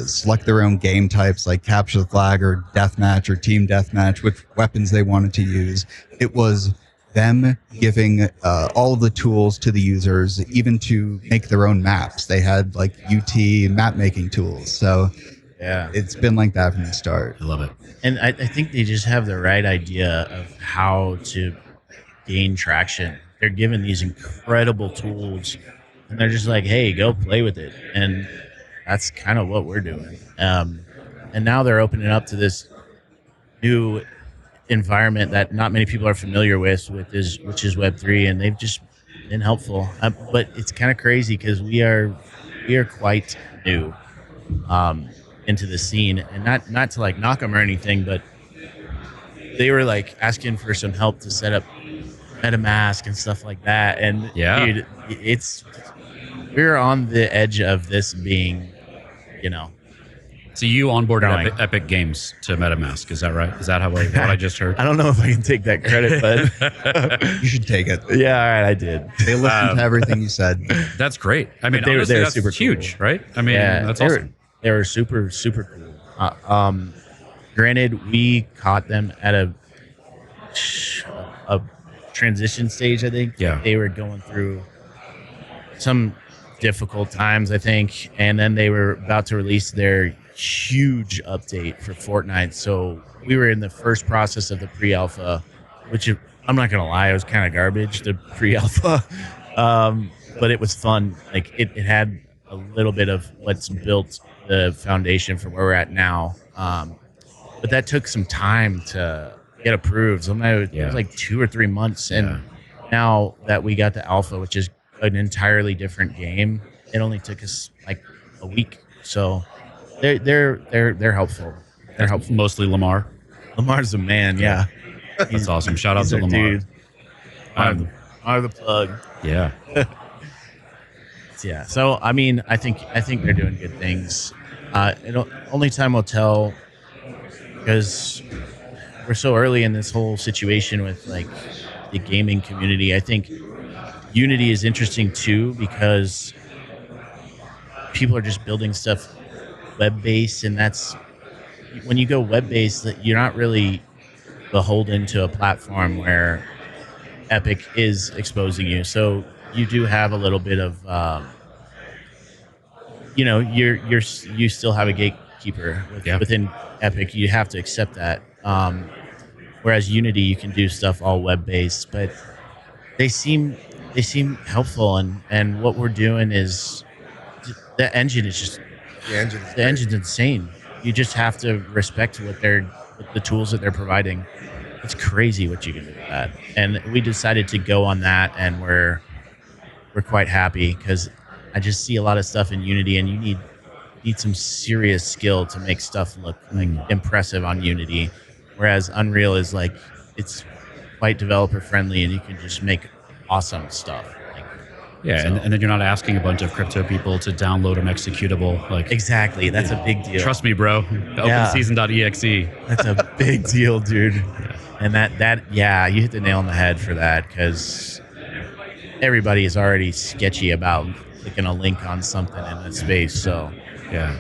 select their own game types like capture the flag or deathmatch or team deathmatch, which weapons they wanted to use. It was them giving all of the tools to the users, even to make their own maps. They had like UT map making tools. So yeah, it's been like that from the start. I love it. And I think they just have the right idea of how to gain traction. They're given these incredible tools, and they're just like, hey, go play with it. And that's kind of what we're doing. And now they're opening up to this new environment that not many people are familiar with which is Web3, and they've just been helpful. But it's kind of crazy because we are quite new into the scene, and not to like knock them or anything, but they were like asking for some help to set up MetaMask and stuff like that. And dude, we're on the edge of this being, So you onboarded Growing. Epic Games to MetaMask, is that right? Is that what I just heard? I don't know if I can take that credit, but You should take it. yeah, all right, I did. They listened to everything you said. That's great. I mean, they were honestly, that's super huge, cool. right? I mean, that's they awesome. They were super, super cool. Granted, we caught them at a transition stage, I think. Yeah. They were going through some difficult times, I think, and then they were about to release their huge update for Fortnite. So we were in the first process of the pre-alpha, which I'm not gonna lie, it was kind of garbage, the pre-alpha, but it was fun. Like it had a little bit of what's built the foundation for where we're at now, but that took some time to get approved. So it was like 2 or 3 months, and now that we got the alpha, which is an entirely different game, it only took us like a week. So they're helpful. They're helpful. Mostly Lamar. Lamar's the man. Yeah, That's awesome. Shout out he's to our Lamar. dude. Are the plug. Yeah. Yeah. So I mean, I think they're doing good things. Only time will tell, because we're so early in this whole situation with like the gaming community. I think Unity is interesting too, because people are just building stuff web-based, and that's when you go web-based, you're not really beholden to a platform where Epic is exposing you. So you do have a little bit of you still have a gatekeeper within Epic. You have to accept that. Whereas Unity, you can do stuff all web-based, but they seem helpful, and what we're doing is the engine is just the engine's insane. You just have to respect the tools that they're providing. It's crazy what you can do with that, and we decided to go on that, and we're quite happy because I just see a lot of stuff in Unity, and you need some serious skill to make stuff look like impressive on Unity, whereas Unreal is like, it's quite developer friendly, and you can just make awesome stuff. Like Yeah, So- and then you're not asking a bunch of crypto people to download an executable. Like, exactly. That's a big deal. trust me, bro. OpenSeason.exe. That's a big deal, dude. And yeah, you hit the nail on the head for that, because everybody is already sketchy about clicking a link on something in a space. So Yeah.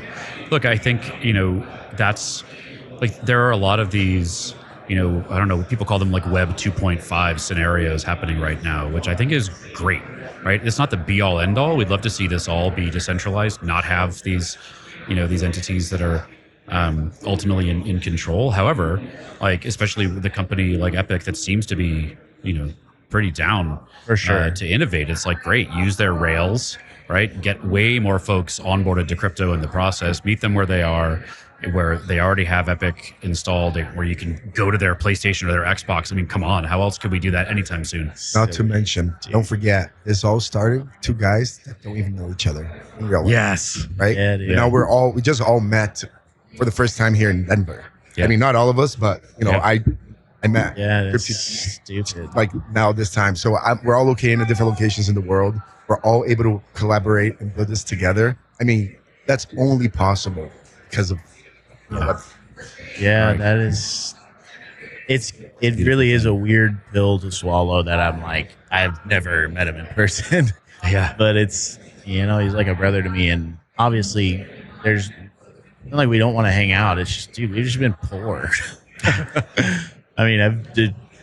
Look, I think, that's like there are a lot of these, I don't know, people call them like Web 2.5 scenarios happening right now, which I think is great, right? It's not the be all end all. We'd love to see this all be decentralized, not have these, these entities that are ultimately in control. However, like, especially with a company like Epic that seems to be, pretty down For sure. to innovate. It's like, great, use their rails, right? Get way more folks onboarded to crypto in the process, meet them where they are, where they already have Epic installed, where you can go to their PlayStation or their Xbox. I mean, come on, how else could we do that anytime soon? Not to mention, don't forget, this all started two guys that don't even know each other in real life. Yes. Right? Yeah, dude. Now we just all met for the first time here in Denver. Yeah. I mean, not all of us, but Yeah. I met yeah, that's 50 stupid. like now this time. So we're all located in different locations in the world. We're all able to collaborate and build this together. I mean, that's only possible because of what Yeah, Right. that is. It really is a weird pill to swallow. That I'm like, I've never met him in person, Yeah. but it's he's like a brother to me, and obviously there's not like we don't want to hang out. It's just, dude, we've just been poor. I mean,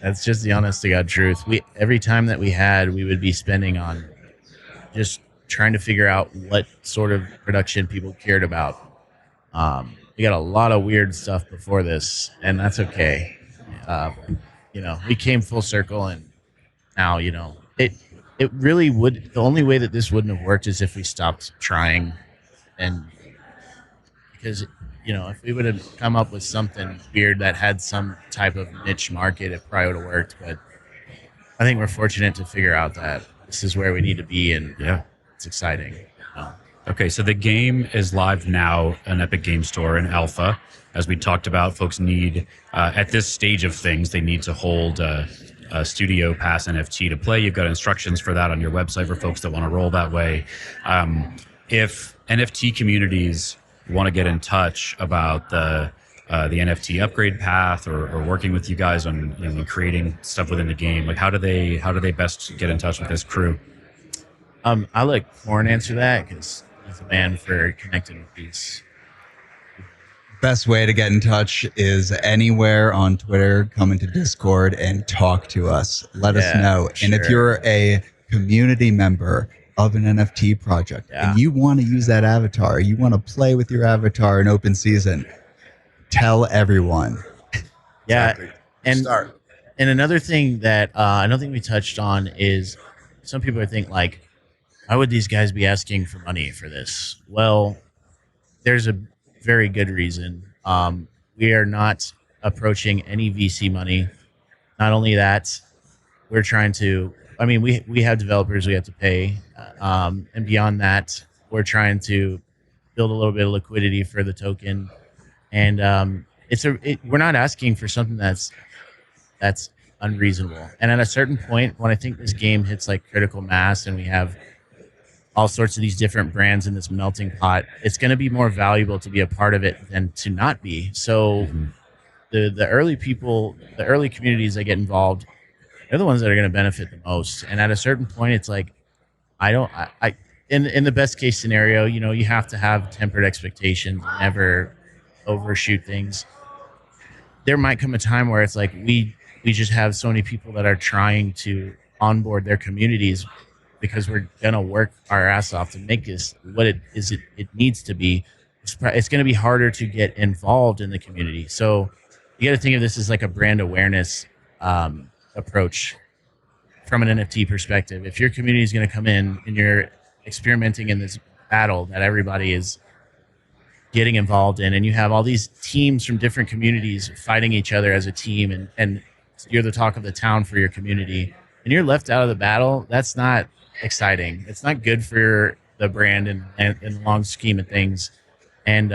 that's just the honest to God truth. Every time that we would be spending on just trying to figure out what sort of production people cared about. We got a lot of weird stuff before this, and that's okay. We came full circle, and now it really would. The only way that this wouldn't have worked is if we stopped trying, and because if we would have come up with something weird that had some type of niche market, it probably would have worked. But I think we're fortunate to figure out that this is where we need to be, and Yeah. it's exciting. Okay, so the game is live now on Epic Game Store in alpha. As we talked about, folks need, at this stage of things, they need to hold a Studio Pass NFT to play. You've got instructions for that on your website for folks that want to roll that way. If NFT communities want to get in touch about the NFT upgrade path or working with you guys on creating stuff within the game, like how do they best get in touch with this crew? I let Corn answer that because he's the man for connecting with these. Best way to get in touch is anywhere on Twitter, come into Discord and talk to us. Let us Yeah, know. And if sure. you're a community member of an NFT project and you want to use that avatar, you want to play with your avatar in open season, tell everyone. Yeah, Exactly. and Start. and another thing that I don't think we touched on is some people think like, why would these guys be asking for money for this? Well, there's a very good reason. We are not approaching any VC money. Not only that, we're trying to. I mean, we have developers we have to pay, and beyond that, we're trying to build a little bit of liquidity for the token. And we're not asking for something that's unreasonable. And at a certain point, when I think this game hits like critical mass, and we have all sorts of these different brands in this melting pot, it's going to be more valuable to be a part of it than to not be. So the early people, the early communities that get involved, they're the ones that are going to benefit the most. And at a certain point, it's like, in the best case scenario, you have to have tempered expectations, never overshoot things. There might come a time where it's like, we just have so many people that are trying to onboard their communities because we're going to work our ass off to make this what it needs to be. It's going to be harder to get involved in the community. So you got to think of this as like a brand awareness approach from an NFT perspective. If your community is going to come in and you're experimenting in this battle that everybody is getting involved in, and you have all these teams from different communities fighting each other as a team, and you're the talk of the town for your community, and you're left out of the battle, that's not exciting. It's not good for the brand in the long scheme of things. And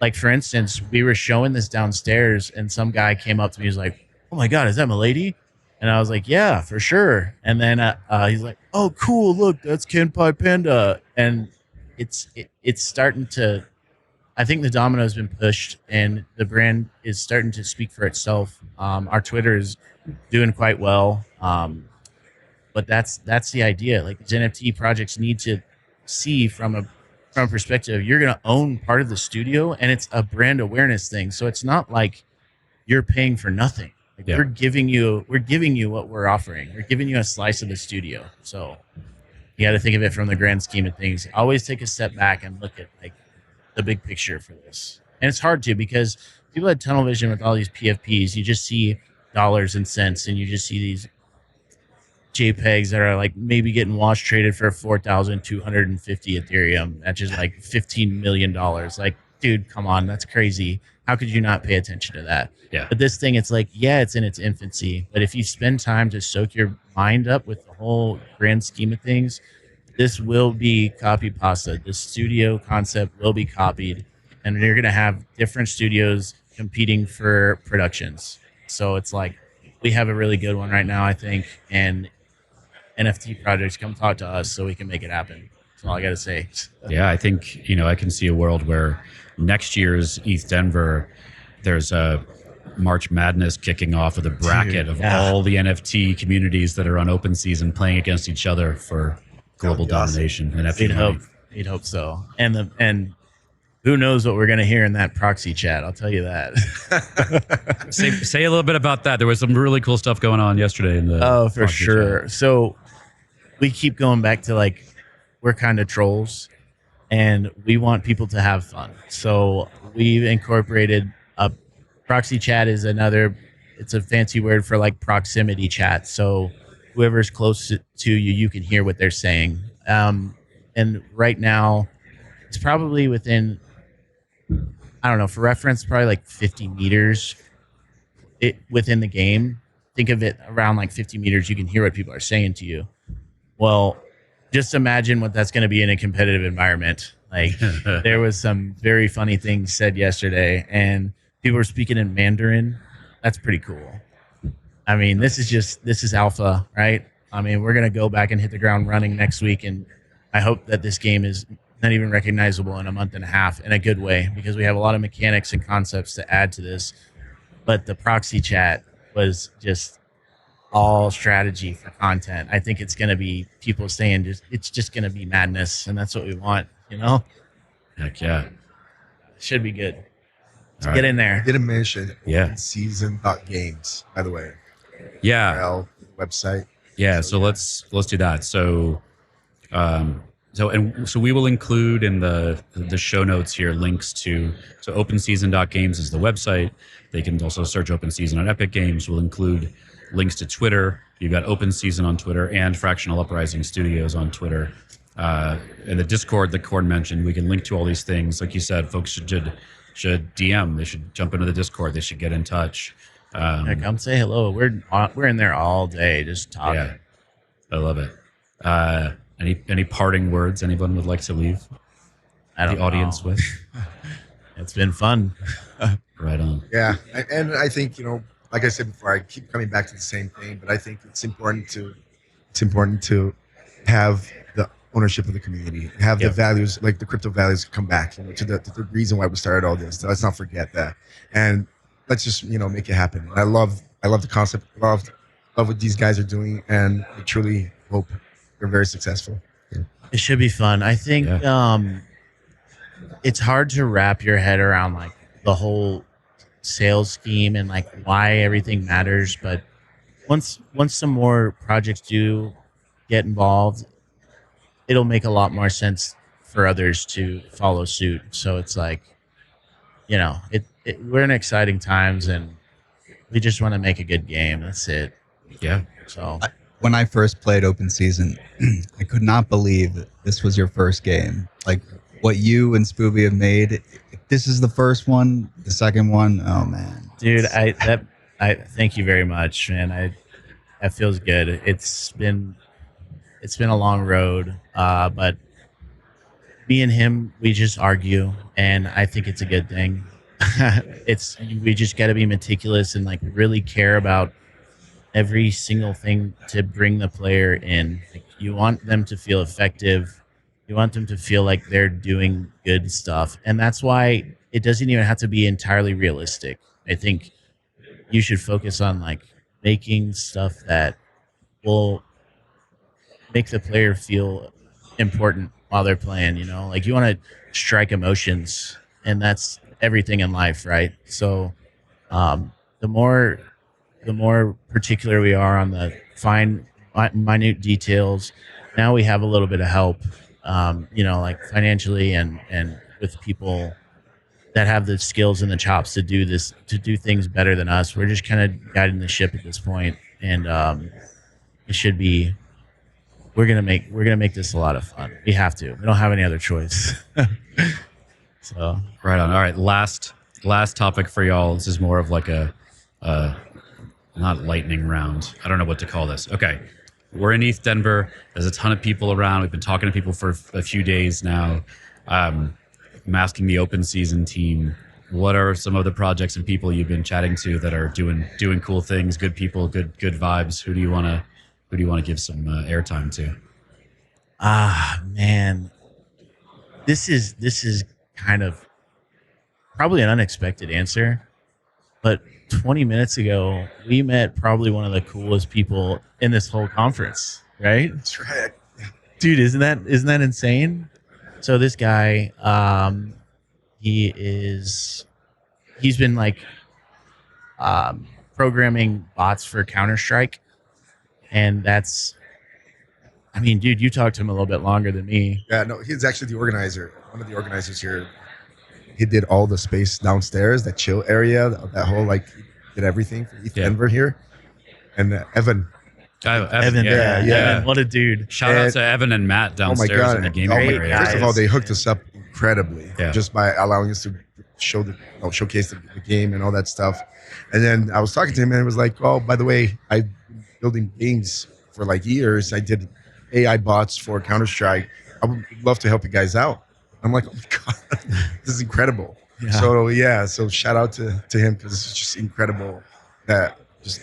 like, for instance, we were showing this downstairs, and some guy came up to me, he was like, "Oh my God, is that Milady?" And And I was like, yeah, for sure. And then he's like, oh, cool. Look, that's Kanpai Panda. And it's starting to, I think the domino has been pushed and the brand is starting to speak for itself. Our Twitter is doing quite well. But that's the idea. Like these NFT projects need to see from a perspective, you're going to own part of the studio and it's a brand awareness thing. So it's not like you're paying for nothing. Like we're giving you what we're offering. We're giving you a slice of the studio. So you got to think of it from the grand scheme of things. Always take a step back and look at like the big picture for this. And it's hard to because people had tunnel vision with all these PFPs. You just see dollars and cents and you just see these JPEGs that are like maybe getting wash traded for 4,250 Ethereum. That's just like $15 million. Like, dude, come on, that's crazy. How could you not pay attention to that? Yeah. But this thing, it's like, yeah, it's in its infancy. But if you spend time to soak your mind up with the whole grand scheme of things, this will be copy pasta. The studio concept will be copied, and you're going to have different studios competing for productions. So it's like we have a really good one right now, I think, and NFT projects, come talk to us so we can make it happen. That's all I got to say. Yeah, I think, I can see a world where next year's ETHDenver, there's a March Madness kicking off with a bracket of all the NFT communities that are on OpenSeason playing against each other for global domination. And We'd hope so. And who knows what we're going to hear in that proxy chat? I'll tell you that. say a little bit about that. There was some really cool stuff going on yesterday in the for sure. Chat. So we keep going back to like we're kind of trolls and we want people to have fun. So we've incorporated a proxy chat is it's a fancy word for like proximity chat. So whoever's close to you, you can hear what they're saying. And right now it's probably within, I don't know, for reference, probably like 50 meters within the game. Think of it around like 50 meters. You can hear what people are saying to you. Well, just imagine what that's going to be in a competitive environment. Like there was some very funny things said yesterday and people were speaking in Mandarin. That's pretty cool. I mean, this is alpha, right? I mean, we're going to go back and hit the ground running next week. And I hope that this game is not even recognizable in a month and a half in a good way, because we have a lot of mechanics and concepts to add to this. But the proxy chat was just all strategy for content. I think it's going to be people saying it's just going to be madness, and that's what we want, Heck yeah. Should be good. Let's All get right. in there. I didn't mention Yeah. season.games, by the way. Yeah. Well, website. Yeah. So let's do that. So, so we will include in the show notes here links to openseason.games is the website. They can also search Open Season on Epic Games. We'll include links to Twitter. You've got Open Season on Twitter and Fractional Uprising Studios on Twitter. And the Discord that Korn mentioned, we can link to all these things. Like you said, folks should DM. They should jump into the Discord. They should get in touch. Come say hello. We're in there all day just talking. Yeah, I love it. Any parting words anyone would like to leave the audience with? It's been fun. Right on. Yeah, and I think like I said before, I keep coming back to the same thing, but I think it's important to have the ownership of the community, have the values, like the crypto values, come back to the reason why we started all this. So let's not forget that, and let's just make it happen. I love the concept. Love what these guys are doing, and I truly hope they're very successful. Yeah. It should be fun. I think it's hard to wrap your head around like the whole sales scheme and like why everything matters. But once some more projects do get involved, it'll make a lot more sense for others to follow suit. So it's like, we're in exciting times and we just want to make a good game. That's it. Yeah. So When I first played Open Season, I could not believe that this was your first game. Like what you and Spooby have made, this is the first one, the second one. Oh man, dude, I thank you very much, man. That feels good. It's been a long road, but me and him, we just argue, and I think it's a good thing. We just got to be meticulous and like really care about every single thing to bring the player in. Like, you want them to feel effective. You want them to feel like they're doing good stuff. And that's why it doesn't even have to be entirely realistic. I think you should focus on like making stuff that will make the player feel important while they're playing, you know? Like, you want to strike emotions, and that's everything in life, right? So the more particular we are on the fine minute details, now we have a little bit of help, you know, like financially and with people that have the skills and the chops to do this, to do things better than us. We're just kind of guiding the ship at this point, and it should be. We're gonna make this a lot of fun. We have to. We don't have any other choice. So Right on. All right, last topic for y'all. This is more of like a not lightning round. I don't know what to call this. Okay, we're in ETHDenver. There's a ton of people around. We've been talking to people for a few days now. I'm asking the open season team, what are some of the projects and people you've been chatting to that are doing cool things, good people, good vibes? Who do you want to give some airtime to? Man, this is kind of probably an unexpected answer, but 20 minutes ago we met probably one of the coolest people in this whole conference, right? That's right. Dude, isn't that insane? So this guy, he's been like programming bots for Counter-Strike, and that's, I mean, dude, you talked to him a little bit longer than me. Yeah, no, he's actually the organizer. One of the organizers here. He did all the space downstairs, that chill area, that whole like, he did everything for ETHDenver here. And Evan. Evan, yeah. Evan, what a dude. Shout out to Evan and Matt downstairs in the gaming area. First of all, they hooked us up incredibly, Yeah. just by allowing us to showcase the game and all that stuff. And then I was talking to him, and it was like, oh, by the way, I've been building games for like years. I did AI bots for Counter-Strike. I would love to help you guys out. I'm like, oh my God, this is incredible. Yeah. So shout out to him, because it's just incredible that just.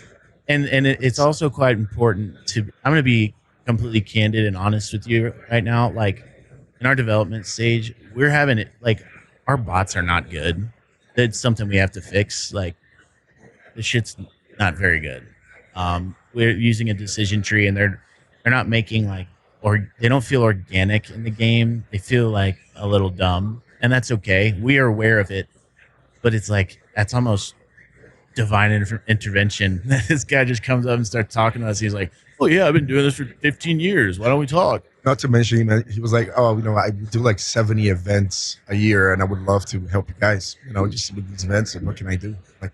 And it's also quite important to, I'm going to be completely candid and honest with you right now. Like, in our development stage, we're having it, like, our bots are not good. That's something we have to fix. Like, the shit's not very good. We're using a decision tree, and they're not making like, or they don't feel organic in the game. They feel like a little dumb, and that's okay. We are aware of it, but it's like, that's almost divine intervention. This guy just comes up and starts talking to us. He's like, oh yeah, I've been doing this for 15 years. Why don't we talk? Not to mention, he was like, oh, you know, I do like 70 events a year, and I would love to help you guys, you know, just with these events. And what can I do? Like,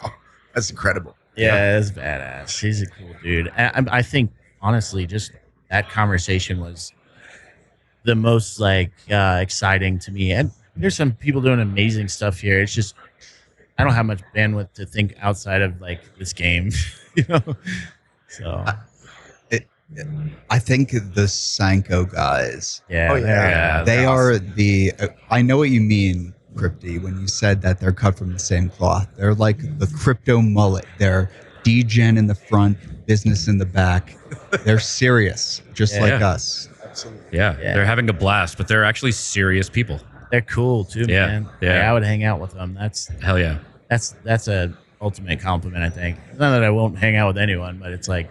oh, that's incredible. Yeah, that's badass. He's a cool dude. I think, honestly, just that conversation was the most like exciting to me. And there's some people doing amazing stuff here. It's just, I don't have much bandwidth to think outside of like this game, you know? So I think the Sanko guys, yeah, they are the. I know what you mean, Crypty, when you said that they're cut from the same cloth. They're like the crypto mullet. They're degen in the front, business in the back. They're serious, just like us. Absolutely. Yeah, they're having a blast, but they're actually serious people. They're cool too, Yeah, man. yeah. Like, I would hang out with them. Hell yeah. That's a ultimate compliment, I think. Not that I won't hang out with anyone, but it's like,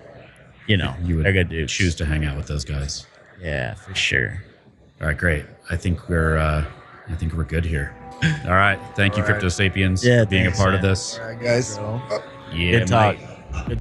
you know, You would they're good dudes. choose to hang out with those guys. Yeah, for sure. All right, great. I think we're good here. All right, thank you, All right. Crypto Sapiens, Yeah, for being thanks, a part of man. this. All right, guys. Bro. Yeah, Good talk. mate. Good